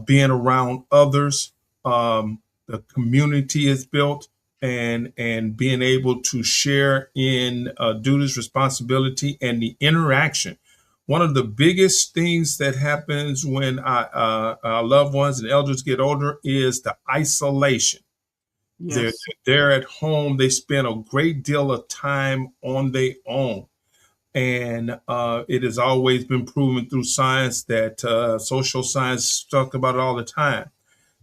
Being around others, the community is built, and being able to share in duties, responsibility, and the interaction. One of the biggest things that happens when our loved ones and elders get older is the isolation. yes. They're at home. They spend a great deal of time on their own. And it has always been proven through science that social science talk about it all the time.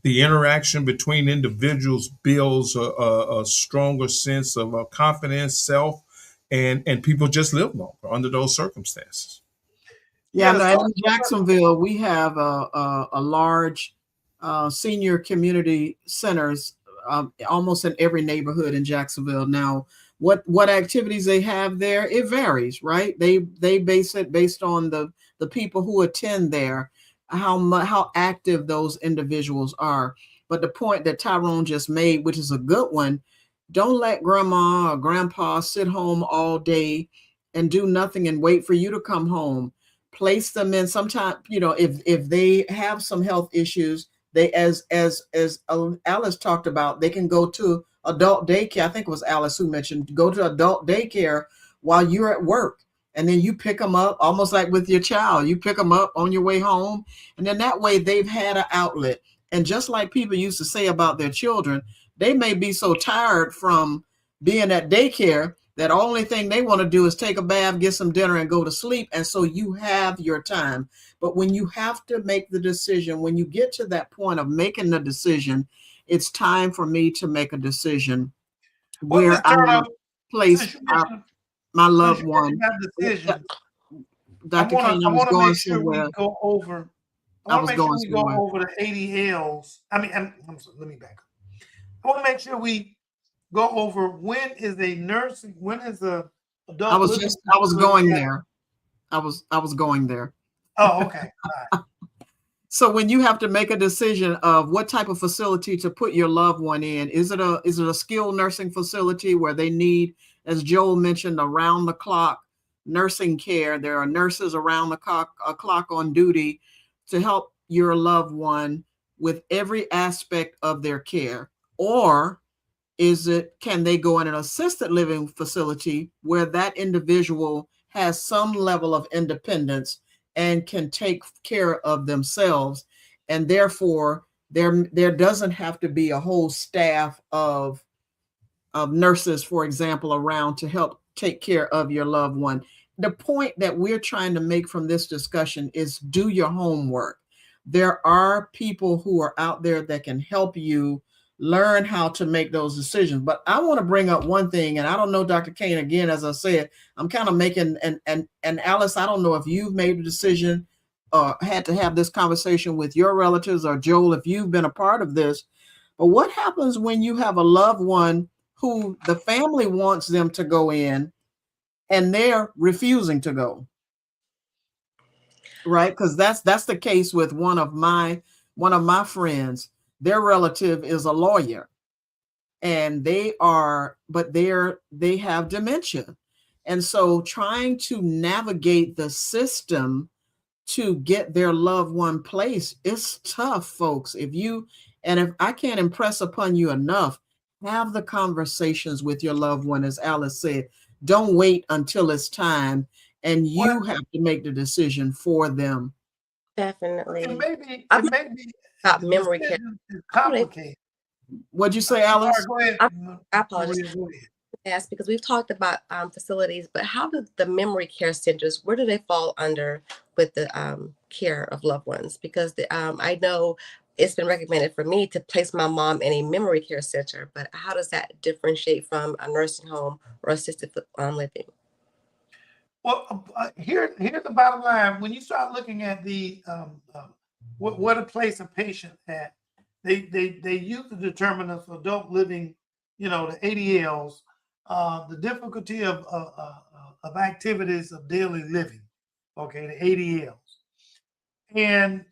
The interaction between individuals builds a stronger sense of confidence, self, and people just live longer under those circumstances. Yeah, no, in Jacksonville, we have a large senior community centers almost in every neighborhood in Jacksonville. Now, what activities they have there, it varies, right? They base it based on the people who attend there, how active those individuals are. But the point that Tyrone just made, which is a good one, don't let grandma or grandpa sit home all day and do nothing and wait for you to come home. Place them in. Sometimes, if they have some health issues, they, as Alice talked about, they can go to adult daycare. I think it was Alice who mentioned go to adult daycare while you're at work. And then you pick them up almost like with your child. You pick them up on your way home. And then that way they've had an outlet. And just like people used to say about their children, they may be so tired from being at daycare that only thing they want to do is take a bath, get some dinner, and go to sleep. And so you have your time. But when you have to make the decision, when you get to that point of making the decision, it's time for me to make a decision where I will place my loved one. Dr. Kane, I was going somewhere. I want to make sure we go over the ADLs. Let me back up. I want to make sure we go over when is the adult. I was going there. I was going there. Oh, okay. All right. So when you have to make a decision of what type of facility to put your loved one in, is it a skilled nursing facility where they need, as Joel mentioned, around the clock nursing care? There are nurses around the clock on duty to help your loved one with every aspect of their care. Or can they go in an assisted living facility where that individual has some level of independence and can take care of themselves, and therefore there doesn't have to be a whole staff of nurses, for example, around to help take care of your loved one. The point that we're trying to make from this discussion is do your homework. There are people who are out there that can help you learn how to make those decisions. But I want to bring up one thing, and I don't know, Dr. Kane, again, as I said, I'm kind of making, and Alice, I don't know if you've made a decision or had to have this conversation with your relatives, or Joel, if you've been a part of this, but what happens when you have a loved one who the family wants them to go in and they're refusing to go? Right? Because that's the case with one of my friends. Their relative is a lawyer, and they have dementia. And so trying to navigate the system to get their loved one placed is tough, folks. If I can't impress upon you enough, have the conversations with your loved one, as Alice said. Don't wait until it's time and you Well, have to make the decision for them. Definitely. it may be About the memory care. decision is complicated. What'd you say, All Alice? right, go ahead. I apologize. Maria, go ahead. Yes, because we've talked about facilities, but how do the memory care centers, where do they fall under with the care of loved ones? Because I know it's been recommended for me to place my mom in a memory care center, but how does that differentiate from a nursing home or assisted living? Well, here's the bottom line. When you start looking at the what to place a patient at, they use the determinants of adult living, the ADLs, the difficulty of activities of daily living, okay, the ADLs. And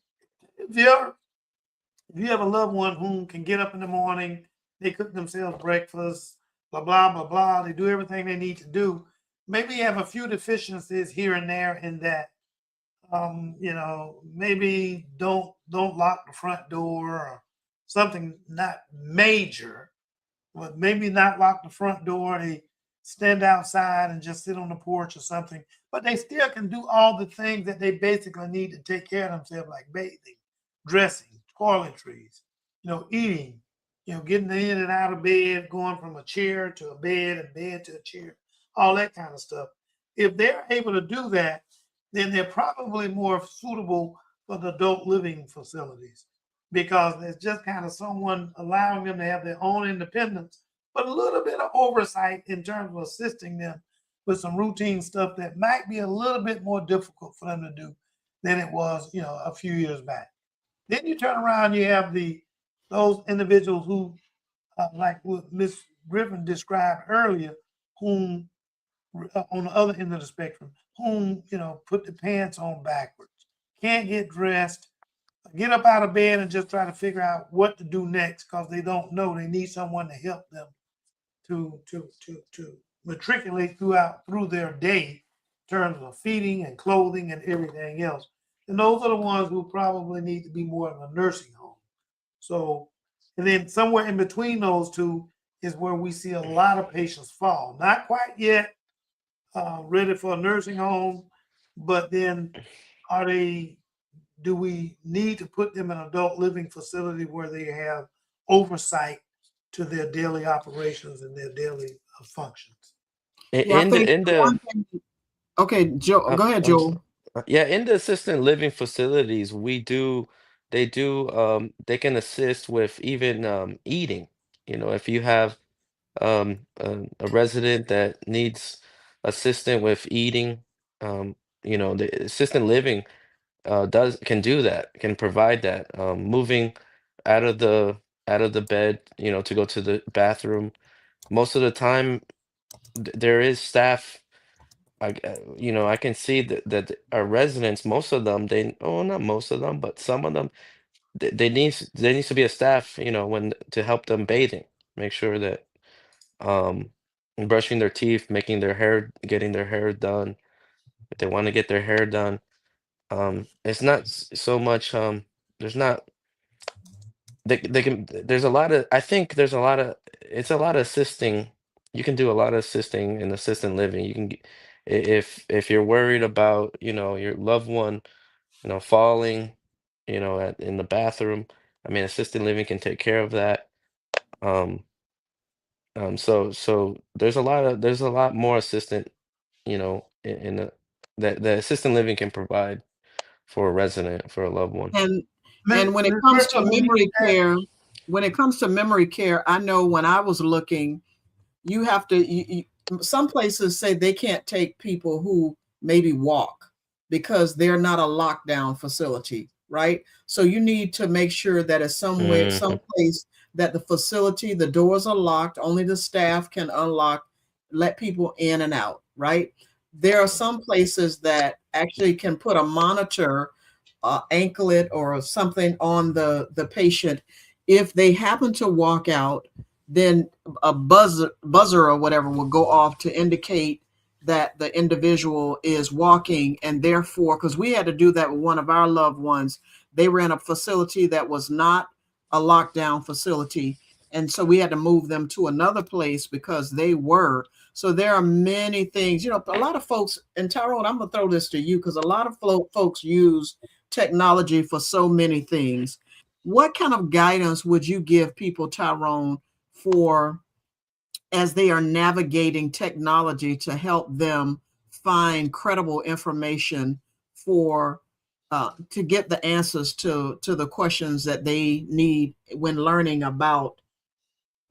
if you have a loved one who can get up in the morning, they cook themselves breakfast, blah blah blah blah, they do everything they need to do. Maybe you have a few deficiencies here and there in that, maybe don't lock the front door or something not major, but maybe not lock the front door. They stand outside and just sit on the porch or something, but they still can do all the things that they basically need to take care of themselves, like bathing, dressing, toiletries, eating, getting in and out of bed, going from a chair to a bed and bed to a chair, all that kind of stuff. If they're able to do that, then they're probably more suitable for the adult living facilities, because there's just kind of someone allowing them to have their own independence, but a little bit of oversight in terms of assisting them with some routine stuff that might be a little bit more difficult for them to do than it was, a few years back. Then you turn around, you have those individuals who, like what Ms. Griffin described earlier, whom on the other end of the spectrum, whom put the pants on backwards, can't get dressed, get up out of bed and just try to figure out what to do next because they don't know. They need someone to help them to matriculate through their day in terms of feeding and clothing and everything else. And those are the ones who probably need to be more in a nursing home. So, and then somewhere in between those two is where we see a lot of patients fall. Not quite yet ready for a nursing home, but then do we need to put them in an adult living facility where they have oversight to their daily operations and their daily functions? Okay, Joe, go ahead, Joel. Yeah, in the assisted living facilities, they can assist with even eating. If you have a resident that needs assistance with eating, the assisted living can do that, can provide that. Moving out of the bed, to go to the bathroom. Most of the time, there is staff. I can see that our residents, most of them, not most of them, but some of them, there needs to be a staff, when to help them bathing, make sure that um brushing their teeth, making their hair, getting their hair done. If they want to get their hair done, it's not so much. There's not. They can. There's a lot of. I think there's a lot of. It's a lot of assisting. You can do a lot of assisting in assisted living. You can, if you're worried about your loved one, falling, in the bathroom. I mean, assisted living can take care of that. Um, so there's a lot more assistant, in the assistant living can provide for a resident, for a loved one. And when it comes to memory care, I know when I was looking, you have to, some places say they can't take people who maybe walk because they're not a lockdown facility, right? So you need to make sure that it's somewhere, someplace that the facility, the doors are locked, only the staff can unlock, let people in and out, right? There are some places that actually can put a monitor, anklet or something on the patient. If they happen to walk out, then a buzzer or whatever will go off to indicate that the individual is walking, and therefore, because we had to do that with one of our loved ones, they were in a facility that was not a lockdown facility, And so we had to move them to another place because they were. So there are many things, a lot of folks, and Tyrone, I'm going to throw this to you because a lot of folks use technology for so many things. What kind of guidance would you give people, Tyrone, for as they are navigating technology to help them find credible information for to get the answers to the questions that they need when learning about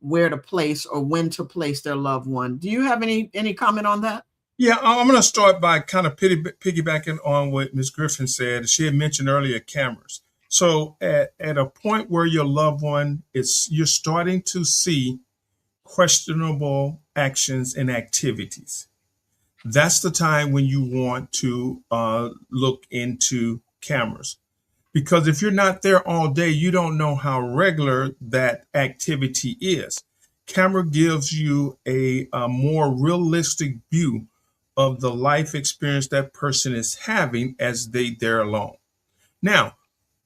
where to place or when to place their loved one? Do you have any comment on that? Yeah, I'm going to start by kind of piggybacking on what Ms. Griffin said. She had mentioned earlier cameras. So at a point where your loved one you're starting to see questionable actions and activities, that's the time when you want to look into cameras. Because if you're not there all day, you don't know how regular that activity is. Camera gives you a more realistic view of the life experience that person is having as they're alone. Now,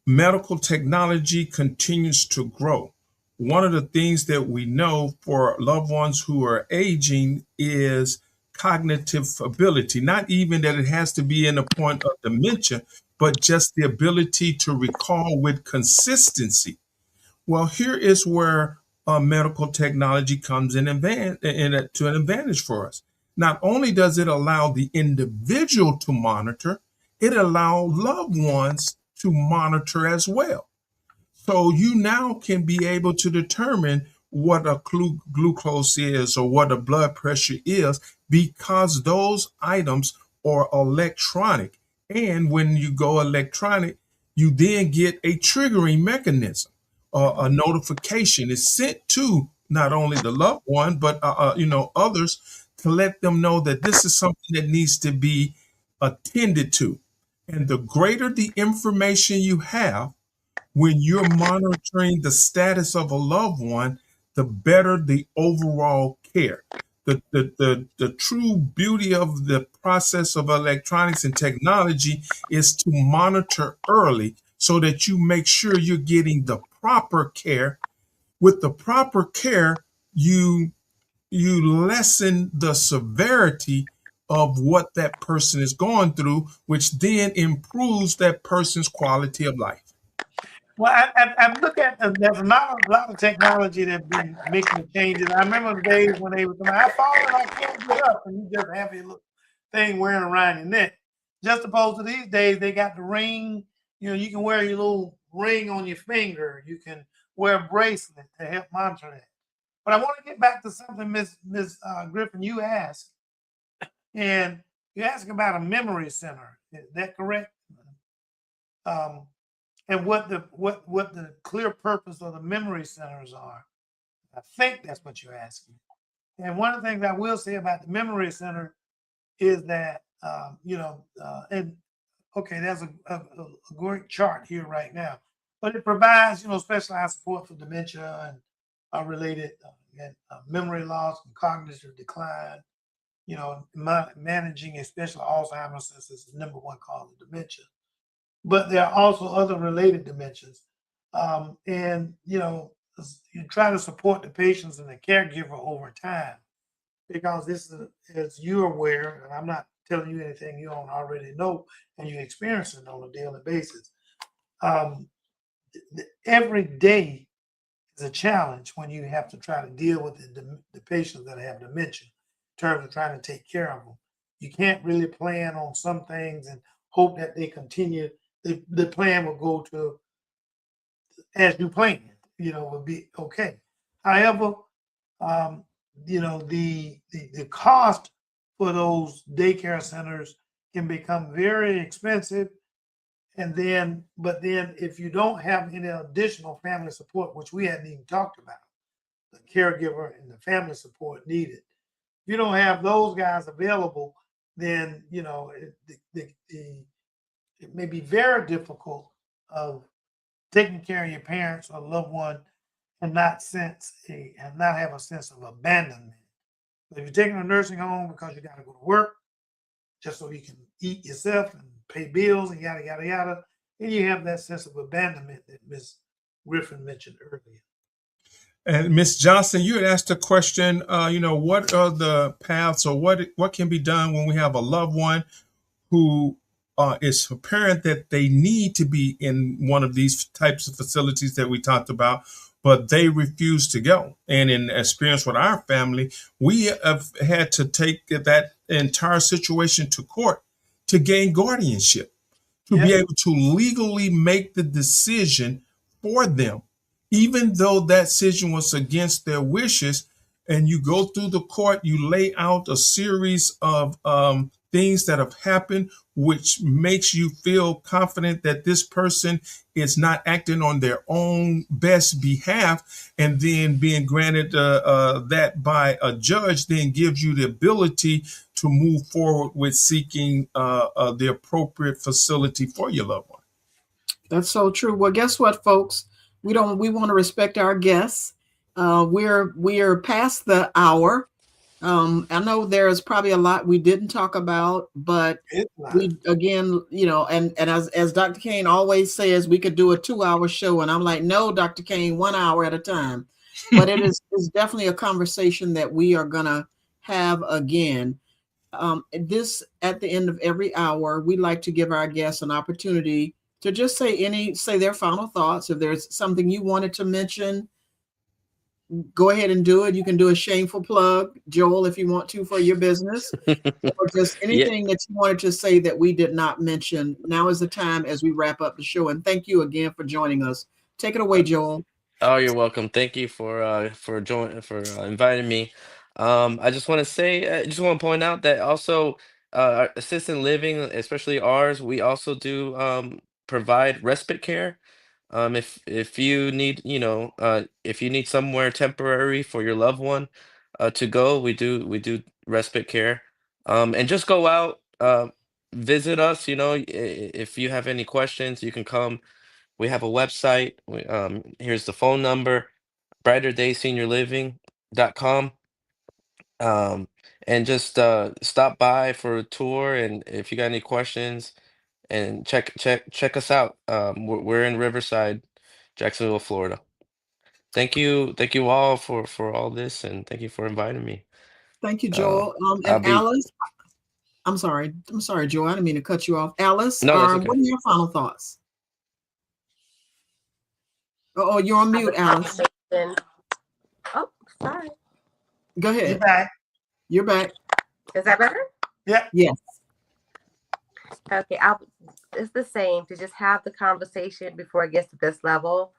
medical technology continues to grow. One of the things that we know for loved ones who are aging is cognitive ability, not even that it has to be in the point of dementia, but just the ability to recall with consistency. Well, here is where medical technology comes to an advantage for us. Not only does it allow the individual to monitor, it allows loved ones to monitor as well. So you now can be able to determine what a glucose is or what a blood pressure is because those items are electronic. And when you go electronic, you then get a triggering mechanism. A notification is sent to not only the loved one, but others to let them know that this is something that needs to be attended to. And the greater the information you have when you're monitoring the status of a loved one, the better the overall care. The true beauty of the process of electronics and technology is to monitor early so that you make sure you're getting the proper care. With the proper care, you lessen the severity of what that person is going through, which then improves that person's quality of life. Well, I look at there's a lot of technology that's been making changes. I remember the days when they were saying, I fall and I can't get up, and you just have your little thing wearing around your neck. Just opposed to these days, they got the ring. You can wear your little ring on your finger. You can wear a bracelet to help monitor that. But I want to get back to something, Ms. Griffin, you asked, and you asked about a memory center. Is that correct? And what the clear purpose of the memory centers are. I think that's what you're asking. And one of the things I will say about the memory center is that, and okay, there's a great chart here right now, but it provides, specialized support for dementia and related memory loss and cognitive decline, managing especially Alzheimer's, since it's the number one cause of dementia. But there are also other related dimensions. And, you try to support the patients and the caregiver over time, because this is, as you're aware, and I'm not telling you anything you don't already know and you're experiencing on a daily basis. Every day is a challenge when you have to try to deal with the patients that have dementia in terms of trying to take care of them. You can't really plan on some things and hope that they continue. The plan will go to as you planned, will be okay. However, the cost for those daycare centers can become very expensive. But then if you don't have any additional family support, which we hadn't even talked about, the caregiver and the family support needed, if you don't have those guys available, then, it may be very difficult of taking care of your parents or loved one and not have a sense of abandonment. But if you're taking a nursing home because you got to go to work just so you can eat yourself and pay bills and yada yada yada, then you have that sense of abandonment that Ms. Griffin mentioned earlier. And Ms. Johnson, you had asked a question, what are the paths or what can be done when we have a loved one who is apparent that they need to be in one of these types of facilities that we talked about, but they refuse to go. And in experience with our family, we have had to take that entire situation to court to gain guardianship, to be able to legally make the decision for them, even though that decision was against their wishes. And you go through the court, you lay out a series of things that have happened, which makes you feel confident that this person is not acting on their own best behalf, and then being granted that by a judge then gives you the ability to move forward with seeking the appropriate facility for your loved one. That's so true. Well, guess what, folks? We want to respect our guests. We're past the hour. I know there's probably a lot we didn't talk about, but we, again, and as Dr. Kane always says, we could do a 2-hour show. And I'm like, no, Dr. Kane, 1 hour at a time. But it's definitely a conversation that we are going to have again. This, at the end of every hour, we like to give our guests an opportunity to just say their final thoughts. If there's something you wanted to mention, go ahead and do it. You can do a shameful plug, Joel, if you want to, for your business, or just anything that you wanted to say that we did not mention. Now is the time as we wrap up the show. And thank you again for joining us. Take it away, Joel. Oh, you're welcome. Thank you for inviting me. I just want to say, I just want to point out that also our assisted living, especially ours, we also do provide respite care. If you need, if you need somewhere temporary for your loved one to go, we do respite care. And just go out, visit us. If you have any questions, you can come. We have a website. Here's the phone number, brighterdayseniorliving.com. And just stop by for a tour. And if you got any questions, and check us out. We're in Riverside, Jacksonville, Florida. Thank you all for all this, and thank you for inviting me. Thank you, Joel. I'll be- Alice, I'm sorry, Joel. I didn't mean to cut you off. Alice, No, that's okay. what are your final thoughts? Oh, you're on mute, Alice. Oh, sorry. Go ahead. You're back. You're back. Is that better? Yeah. Yes. Okay, it's the same, to just have the conversation before it gets to this level.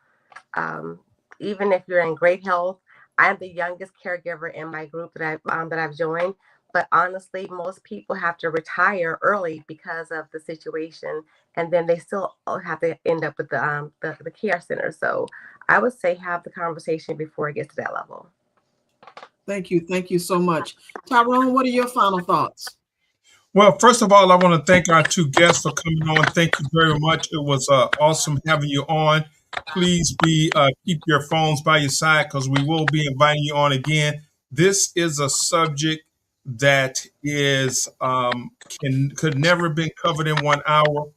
Even if you're in great health, I'm the youngest caregiver in my group that I've joined. But honestly, most people have to retire early because of the situation, and then they still have to end up with the care center. So I would say have the conversation before it gets to that level. Thank you so much. Tyrone, what are your final thoughts? Well, first of all, I want to thank our two guests for coming on. Thank you very much. It was awesome having you on. Please keep your phones by your side, because we will be inviting you on again. This is a subject that is could never have been covered in 1 hour.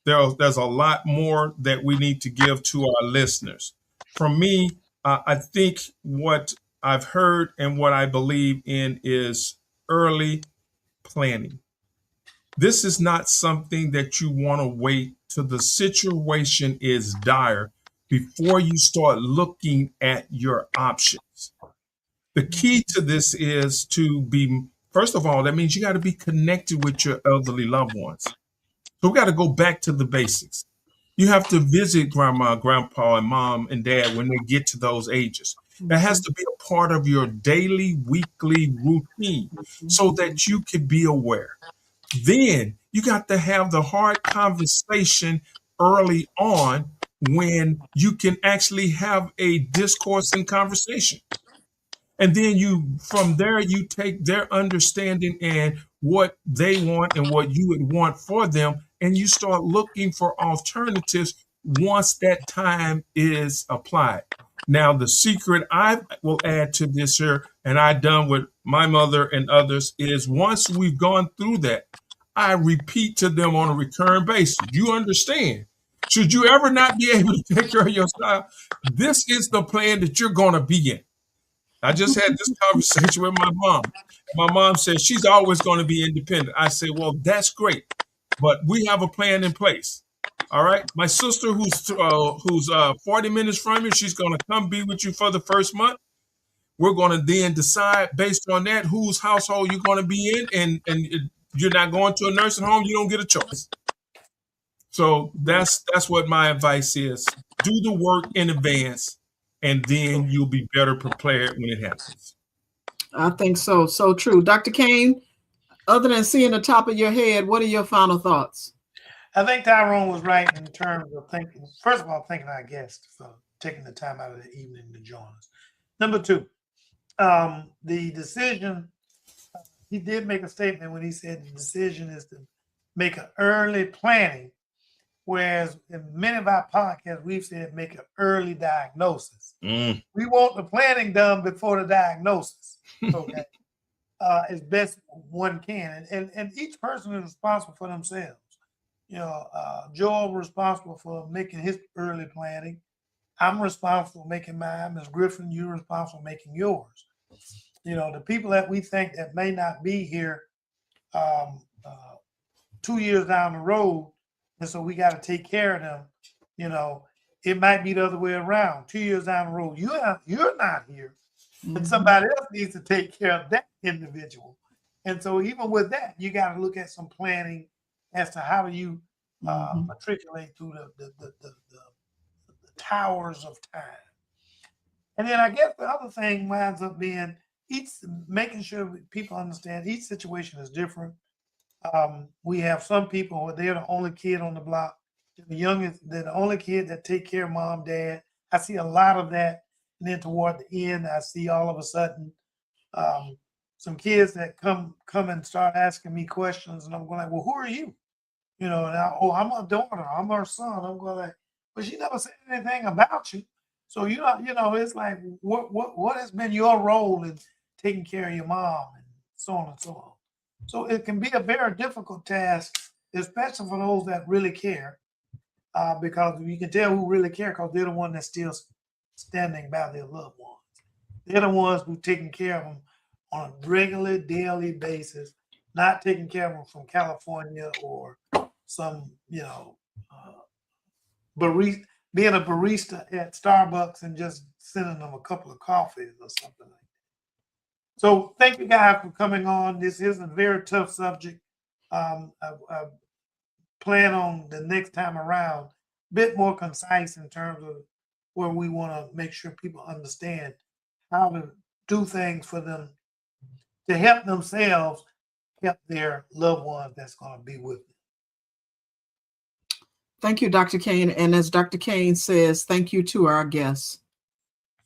There's a lot more that we need to give to our listeners. From me, I think what I've heard and what I believe in is early planning. This is not something that you want to wait till the situation is dire before you start looking at your options. The key to this is to be, first of all, that means you got to be connected with your elderly loved ones. So we got to go back to the basics. You have to visit grandma, grandpa, and mom and dad when they get to those ages. That has to be a part of your daily, weekly routine so that you can be aware. Then you got to have the hard conversation early on when you can actually have a discourse and conversation. And then from there, you take their understanding and what they want and what you would want for them, and you start looking for alternatives once that time is applied. Now, the secret I will add to this here, and I done with my mother and others, is once we've gone through that, I repeat to them on a recurring basis. You understand? Should you ever not be able to take care of your child, this is the plan that you're going to be in. I just had this conversation with my mom. My mom said she's always going to be independent. I say, well, that's great, but we have a plan in place. All right. My sister, who's 40 minutes from you, she's going to come be with you for the first month. We're going to then decide based on that whose household you're going to be in, and you're not going to a nursing home. You don't get a choice. So that's what my advice is. Do the work in advance, and then you'll be better prepared when it happens. I think so. So true. Dr. Kane, other than seeing the top of your head, what are your final thoughts? I think Tyrone was right in terms of thinking, first of all, thanking our guest for taking the time out of the evening to join us. Number two, the decision, he did make a statement when he said the decision is to make an early planning, whereas in many of our podcasts, we've said make an early diagnosis. We want the planning done before the diagnosis, okay, as best one can. And each person is responsible for themselves. You know, Joel was responsible for making his early planning. I'm responsible for making mine. Ms. Griffin, you're responsible for making yours. You know, the people that we think that may not be here 2 years down the road, and so we got to take care of them. You know, it might be the other way around. 2 years down the road, you're not here, and somebody else needs to take care of that individual. And so even with that, you got to look at some planning as to how do you matriculate through the towers of time. And then I guess the other thing winds up being making sure people understand each situation is different. We have some people where they're the only kid on the block, they're the only kid that take care of mom, dad. I see a lot of that. And then toward the end, I see all of a sudden some kids that come and start asking me questions, and I'm going like, well, who are you? You know, and I'm her daughter, I'm her son. I'm going like, but she never said anything about you. So you know, it's like what has been your role in taking care of your mom and so on and so on. So it can be a very difficult task, especially for those that really care, because you can tell who really care because they're the one that's still standing by their loved ones. They're the ones who taking care of them on a regular, daily basis, not taking care of them from California or some, you know, being a barista at Starbucks and just sending them a couple of coffees or something like that. So thank you guys for coming on. This is a very tough subject. I plan on the next time around a bit more concise in terms of where we want to make sure people understand how to do things for them to help themselves, help their loved ones that's going to be with them. Thank you, Dr. Kane. And as Dr. Kane says, thank you to our guests.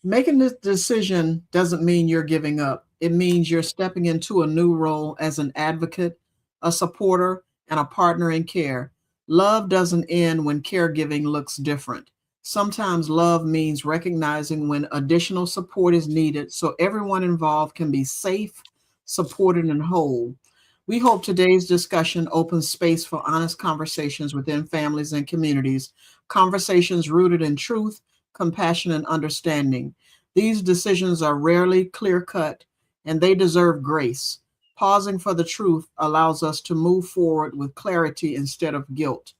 Making this decision doesn't mean you're giving up. It means you're stepping into a new role as an advocate, a supporter, and a partner in care. Love doesn't end when caregiving looks different. Sometimes love means recognizing when additional support is needed so everyone involved can be safe, supported, and whole. We hope today's discussion opens space for honest conversations within families and communities, conversations rooted in truth, compassion, and understanding. These decisions are rarely clear-cut, and they deserve grace. Pausing for the truth allows us to move forward with clarity instead of guilt.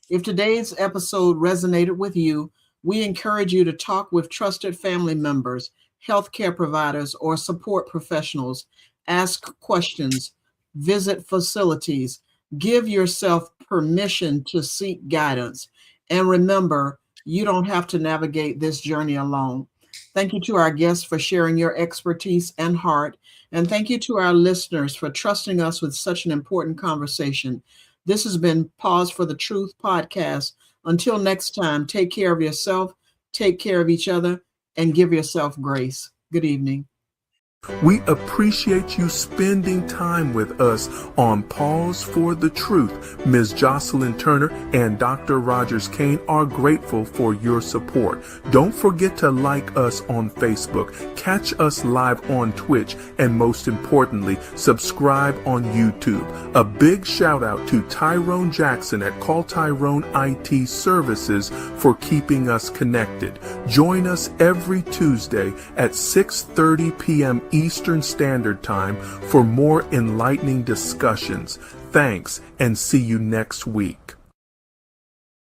If today's episode resonated with you, we encourage you to talk with trusted family members, healthcare providers, or support professionals. Ask questions, visit facilities, give yourself permission to seek guidance. And remember, you don't have to navigate this journey alone. Thank you to our guests for sharing your expertise and heart. And thank you to our listeners for trusting us with such an important conversation. This has been Pause for the Truth podcast. Until next time, take care of yourself, take care of each other, and give yourself grace. Good evening. We appreciate you spending time with us on Pause for the Truth. Ms. Jocelyn Turner and Dr. Rogers Kane are grateful for your support. Don't forget to like us on Facebook, catch us live on Twitch, and most importantly, subscribe on YouTube. A big shout out to Tyrone Jackson at Call Tyrone IT Services for keeping us connected. Join us every Tuesday at 6:30 p.m. Eastern Standard Time for more enlightening discussions. Thanks, and see you next week.